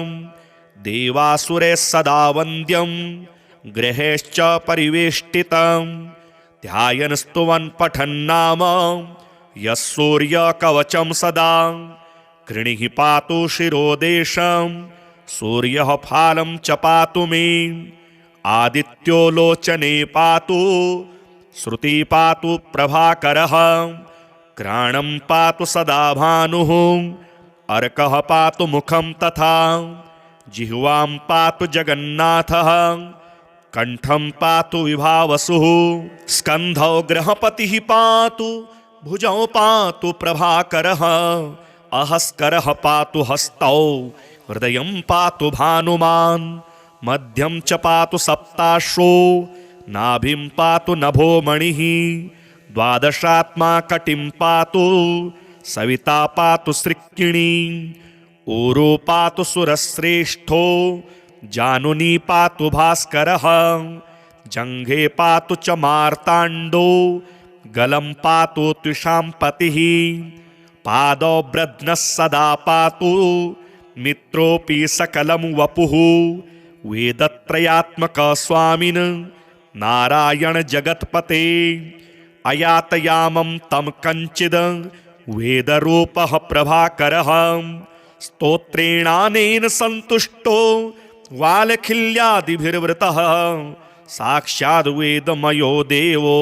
देवासुरैः सदा वन्द्यं गृहैश्च परिवेष्टितं ध्यायन् स्तुवन् पठन्नाम यः सूर्यकवचं सदा कृणिः पातु शिरोदेशं सूर्यः फालं च पातु मे आदित्यो लोचने पातु श्रुति पातु प्रभाकरः घ्राणं पातु सदा भानुः अर्कः पातु मुखं तथा जिह्वां पातु जगन्नाथः कंठं पातु विभावसुः स्कन्धौ गृहपतिः पातु भुजौ पातु प्रभाकरः अहस्करः पातु हस्तौ हृदयं पातु भानुमान् मध्यं च पातु सप्ताश्रो नाभिं पातु नभो मणिः द्वादशात्मा कटिं पातु सविता पातु सृक्किणी ऊरो पातु सुरश्रेष्ठो जानुनी पातु भास्करः जङ्घे पातु च मार्ताण्डो गलं पातु त्विषाम्पतिः पादौ ब्रध्नः सदा पातु मित्रोऽपि सकलं वपुः वेदत्रयात्मक स्वामिन् नारायण जगत्पते अयातयामं तं कञ्चिद् वेदरूपः प्रभाकरः स्तोत्रेणानेन सन्तुष्टो वालखिल्यादिभिर्वृतः साक्षाद् वेदमयो देवो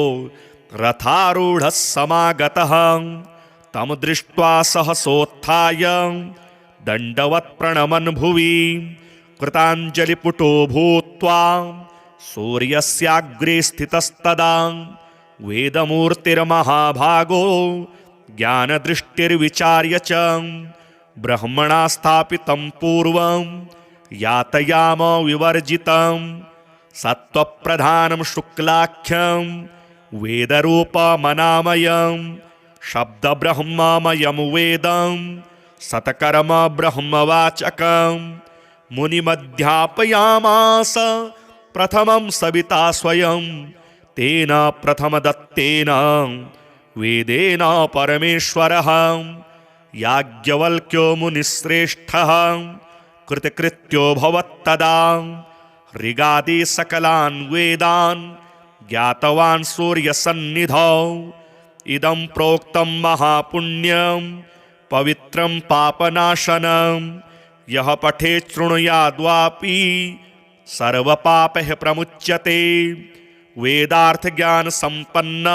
रथारूढः समागतः तं दृष्ट्वा सहसोत्थाय दण्डवत् प्रणमन् भुवि कृताञ्जलिपुटो भूत्वा सूर्यस्याग्रे स्थितस्तदा वेदमूर्तिर्महाभागो ज्ञानदृष्टिर्विचार्य च ब्रह्मणा स्थापितं पूर्वं यातयाम विवर्जितं सत्त्वप्रधानं शुक्लाख्यं वेदरूपमनामयं शब्दब्रह्ममयं वेदं सतकर्म ब्रह्मवाचकं मुनिमध्यापयामास प्रथमं सविता स्वयं तेन प्रथमदत्तेन वेदेन परमेश्वरः याज्ञवल्क्यो मुनिश्रेष्ठः कृतकृत्यो भवत्तदा ऋगादि सकलान् वेदान् ज्ञातवान् सूर्यसन्निधौ इदं प्रोक्तं महापुण्यं पवित्रं पापनाशनं यः पठेत् शृणुयाद्वापि सर्वपापैः प्रमुच्यते वेदार्थज्ञानसम्पन्न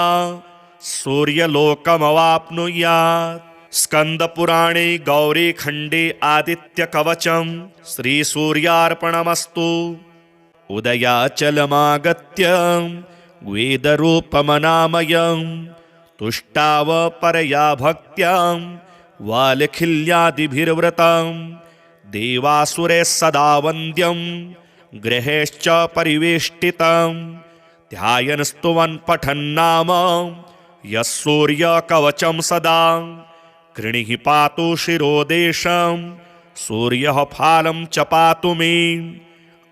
सूर्यलोकमवाप्नुयात्। स्कंदपुराणे गौरीखण्डे आदित्यकवचं श्रीसूर्यार्पणमस्तु। उदयाचलमागत्य वेदरूपमनामयं तुष्टाव परया भक्त्या वालखिल्यादिभिर्व्रतं देवासुरैः सदा वन्द्यं गृहैश्च परिवेष्टितं ध्यायन् स्तुवन् पठन्नाम यः सूर्यकवचं सदा कृणिः पातु शिरोदेशं सूर्यः फालं च पातु मे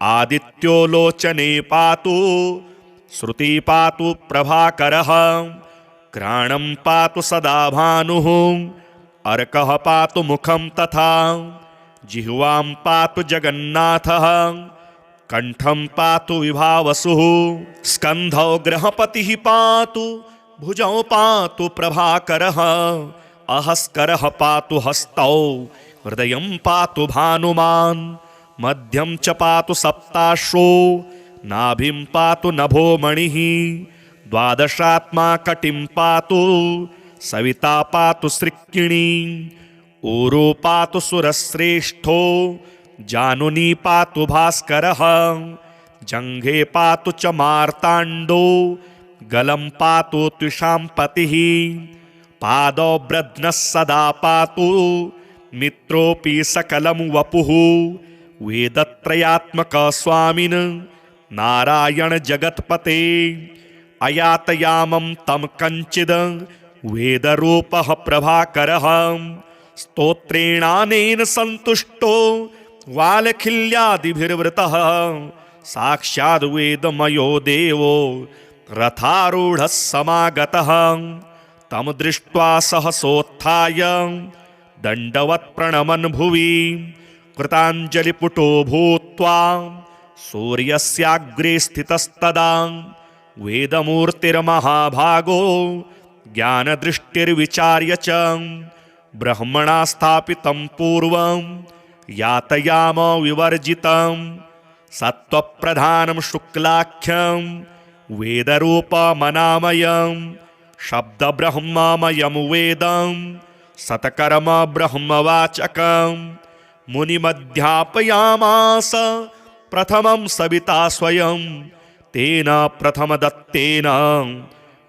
आदित्यो लोचने पातु श्रुति पातु प्रभाकरः घ्राणं पातु सदा भानुः अर्कः पातु मुखं तथा जिह्वां पातु जगन्नाथः कंठं पातु विभावसुः स्कन्धौ गृहपतिः पातु भुजौ पातु प्रभाकरः अहस्करः पातु हस्तौ हृदयं पातु भानुमान् मध्यं च पातु सप्ताश्रो नाभिं पातु नभो मणिः द्वादशात्मा कटिं पातु सविता पातु सृक्किणी ऊरो पातु सुरश्रेष्ठो जानुनी पातु भास्करः जङ्घे पातु च मार्ताण्डो गलं पातु त्विषाम्पतिः पादौ ब्रध्नः सदा पातु मित्रोऽपि सकलं वपुः वेदत्रयात्मक स्वामिन् नारायण जगत्पते अयातयामं तं कञ्चिद् वेदरूपः प्रभाकरः स्तोत्रेणानेन सन्तुष्टो वालखिल्यादिभिर्वृतः साक्षाद् वेदमयो देवो रथारूढः समागतः तं दृष्ट्वा सहसोत्थाय दण्डवत् प्रणमन् भुवि कृताञ्जलिपुटो भूत्वा सूर्यस्याग्रे स्थितस्तदा वेदमूर्तिर्महाभागो ज्ञानदृष्टिर्विचार्य च ब्रह्मणा स्थापितं पूर्वं यातयाम विवर्जितं सत्त्वप्रधानं शुक्लाख्यं वेदरूपमनामयं शब्दब्रह्ममयं वेदं सतकर्म ब्रह्मवाचकं मुनिमध्यापयामास प्रथमं सविता स्वयं तेन प्रथमदत्तेन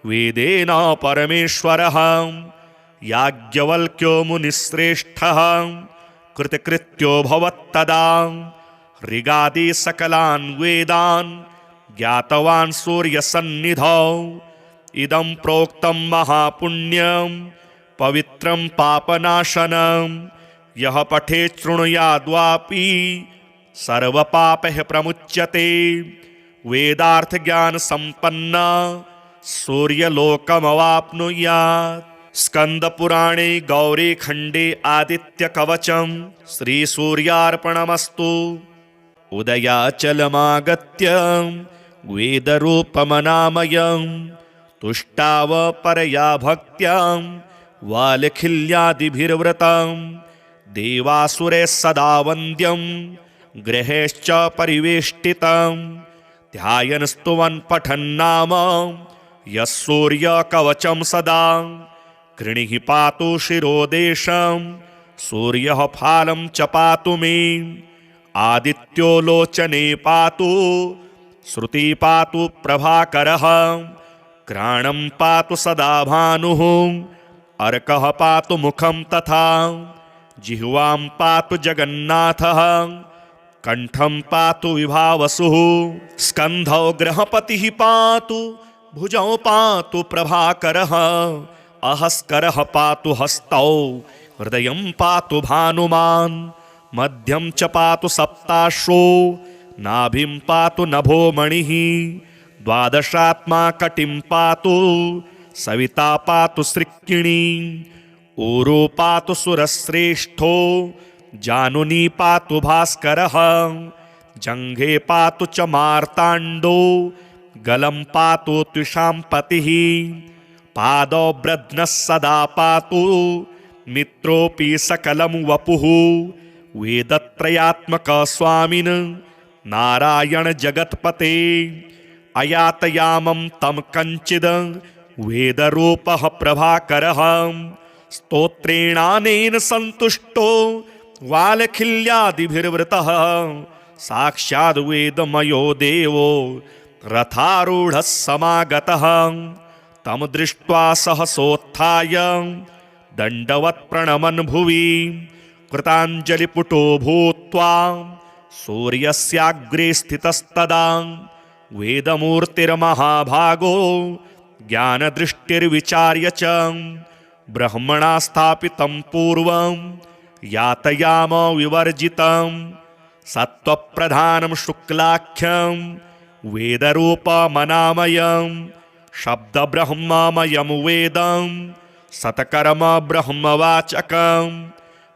वेदेन परमेश्वरः याज्ञवल्क्यो मुनिश्रेष्ठः कृतकृत्यो भवत्तदा ऋगादि सकलान् वेदान् ज्ञातवान् सूर्यसन्निधौ इदं प्रोक्तं महापुण्यं पवित्रं पापनाशनं यः पठेत् शृणुयाद्वापि सर्वपापैः प्रमुच्यते वेदार्थज्ञानसम्पन्ना सूर्यलोकमवाप्नुयात् स्कन्दपुराणे गौरीखण्डे आदित्यकवचं श्रीसूर्यार्पणमस्तु उदयाचलमागत्य वेदरूपमनामयं तुष्टाव परया भक्त्या वालखिल्यादिभिर्वृतं देवासुरैः सदा वन्द्यं गृहेश्च परिवेष्टितं ध्यायन् स्तुवन् पठन्नाम यः सूर्यकवचं सदा कृणिः पातु शिरोदेशं सूर्यः फालं च पातु मे आदित्यो लोचने पातु श्रुति पातु प्रभाकरः घ्राणं पातु सदा भानुः अर्कः पातु मुखं तथा जिह्वां पातु जगन्नाथः कंठं पातु विभावसुः स्कन्धौ गृहपतिः पातु भुजौ पातु प्रभाकरः अहस्करः पातु हस्तौ हृदयं पातु भानुमान् मध्यं च पातु सप्ताश्रो नाभिं पातु नभो मणिः द्वादशात्मा कटिं पातु सविता पातु सृक्किणी ऊरो पातु सुरश्रेष्ठो जानुनी पातु भास्करः जङ्घे पातु च मार्ताण्डो गलं पातु त्विषाम्पतिः पादौ ब्रध्नः सदा पातु मित्रोऽपि सकलं वपुः वेदत्रयात्मक स्वामिन् नारायण जगत्पते अयातयामं तं कञ्चिद् वेदरूपः प्रभाकरः स्तोत्रेणानेन सन्तुष्टो वालखिल्यादिभिर्वृतः साक्षाद् वेदमयो देवो रथारूढः समागतः तं दृष्ट्वा सहसोत्थाय दण्डवत् प्रणमन् भुवि कृताञ्जलिपुटो भूत्वा सूर्यस्याग्रे स्थितस्तदा वेदमूर्तिर्महाभागो ज्ञानदृष्टिर्विचार्य च ब्रह्मणा स्थापितं पूर्वं यातयाम विवर्जितं सत्त्वप्रधानं शुक्लाख्यं वेदरूपमनामयं शब्दब्रह्ममयं वेदं सतकर्म ब्रह्मवाचकं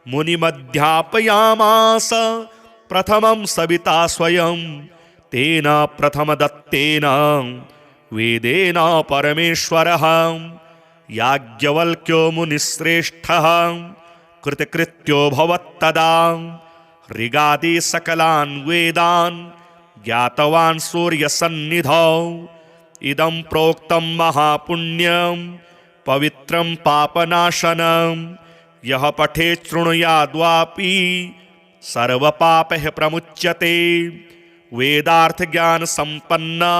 मुनिमध्यापयामास प्रथमं सविता स्वयं तेन प्रथमदत्तेन वेदेन परमेश्वरः याज्ञवल्क्यो मुनिश्रेष्ठः कृतकृत्यो भवत्तदा ऋगादि सकलान् वेदान् ज्ञातवान् सूर्यसन्निधौ इदं प्रोक्तं महापुण्यं पवित्रं पापनाशनं यः पठेत् शृणुयाद्वापि सर्वपापैः प्रमुच्यते वेदार्थज्ञानसम्पन्ना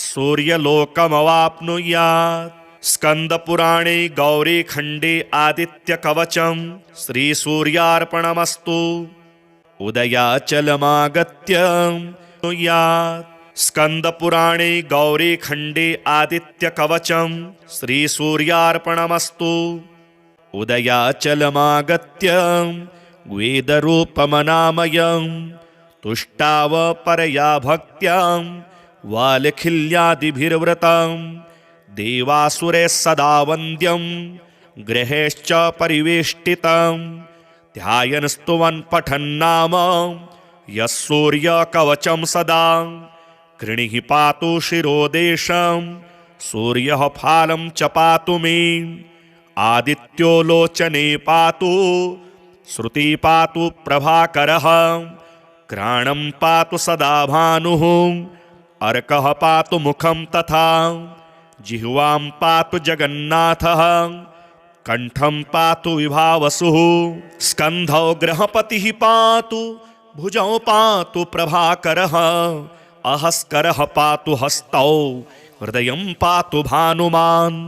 सूर्यलोकमवाप्नुयात्। स्कन्दपुराणे गौरीखण्डे आदित्यकवचं श्रीसूर्यार्पणमस्तु। उदयाचलमागत्य नुयात्। स्कन्दपुराणे गौरीखण्डे आदित्यकवचं श्रीसूर्यार्पणमस्तु। उदयाचलमागत्य वेदरूपमनामयं तुष्टावपरया भक्त्या वालखिल्यादिभिर्व्रतं देवासुरैः सदा वन्द्यं गृहेश्च परिवेष्टितं ध्यायन् स्तुवन् पठन्नाम यः सूर्यकवचं सदा कृणिः पातु शिरोदेशं सूर्यः फालं च पातु मे आदित्यो लोचने पातु श्रुति पातु प्रभाकरः घ्राणं पातु सदा भानुः अर्कः पातु मुखं तथा जिह्वां पातु जगन्नाथः कंठं पातु विभावसुः स्कन्धौ गृहपतिः पातु भुजौ पातु प्रभाकरः अहस्करः पातु हस्तौ हृदयं पातु भानुमान्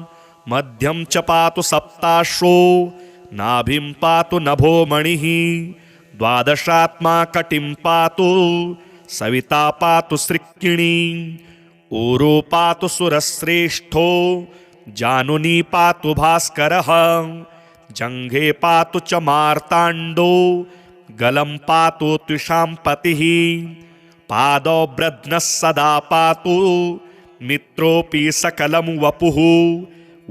मध्यं च पातु सप्ताश्रो नाभिं पातु नभो मणिः द्वादशात्मा कटिं पातु सविता पातु सृक्किणी ऊरो पातु सुरश्रेष्ठो जानुनी पातु भास्करः जङ्घे पातु च मार्ताण्डो गलं पातु त्विषाम्पतिः पादौ ब्रध्नः सदा पातु मित्रोऽपि सकलं वपुः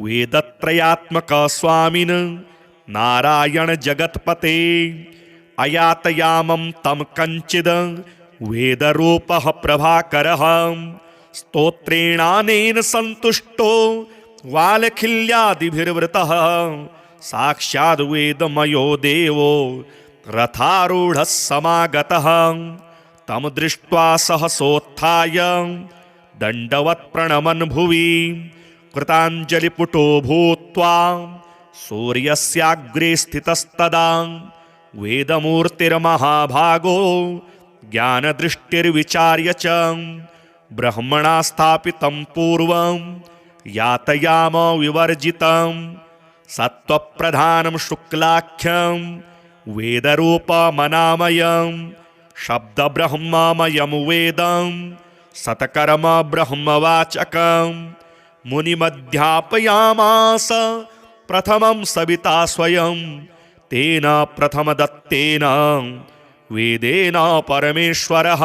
वेदत्रयात्मक स्वामिन् नारायण जगत्पते अयातयामं तं कञ्चिद् वेदरूपः प्रभाकरः स्तोत्रेणानेन सन्तुष्टो वालखिल्यादिभिर्वृतः साक्षाद् वेदमयो देवो रथारूढः समागतः तं दृष्ट्वा सहसोत्थाय दण्डवत् प्रणमन् भुवि कृताञ्जलिपुटो भूत्वा सूर्यस्याग्रे स्थितस्तदा वेदमूर्तिर्महाभागो ज्ञानदृष्टिर्विचार्य च ब्रह्मणा स्थापितं पूर्वं यातयाम विवर्जितं सत्त्वप्रधानं शुक्लाख्यं वेदरूपमनामयं शब्दब्रह्ममयं वेदं सतकर्म ब्रह्मवाचकं मुनिमध्यापयामास प्रथमं सविता स्वयं तेन प्रथमदत्तेन वेदेन परमेश्वरः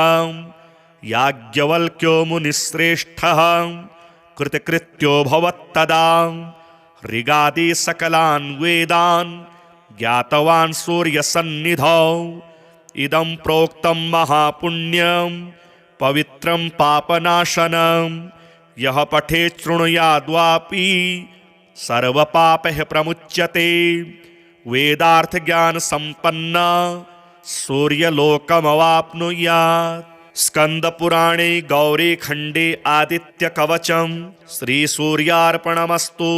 याज्ञवल्क्यो मुनिश्रेष्ठः कृतकृत्यो भवत्तदा ऋगादि सकलान् वेदान् ज्ञातवान् सूर्यसन्निधौ इदं प्रोक्तं महापुण्यं पवित्रं पापनाशनं यः पठेत् शृणुयाद्वापि सर्वपापैः प्रमुच्यते वेदार्थज्ञानसम्पन्ना सूर्यलोकमवाप्नुयात्। स्कन्दपुराणे गौरीखण्डे आदित्यकवचं श्रीसूर्यार्पणमस्तु।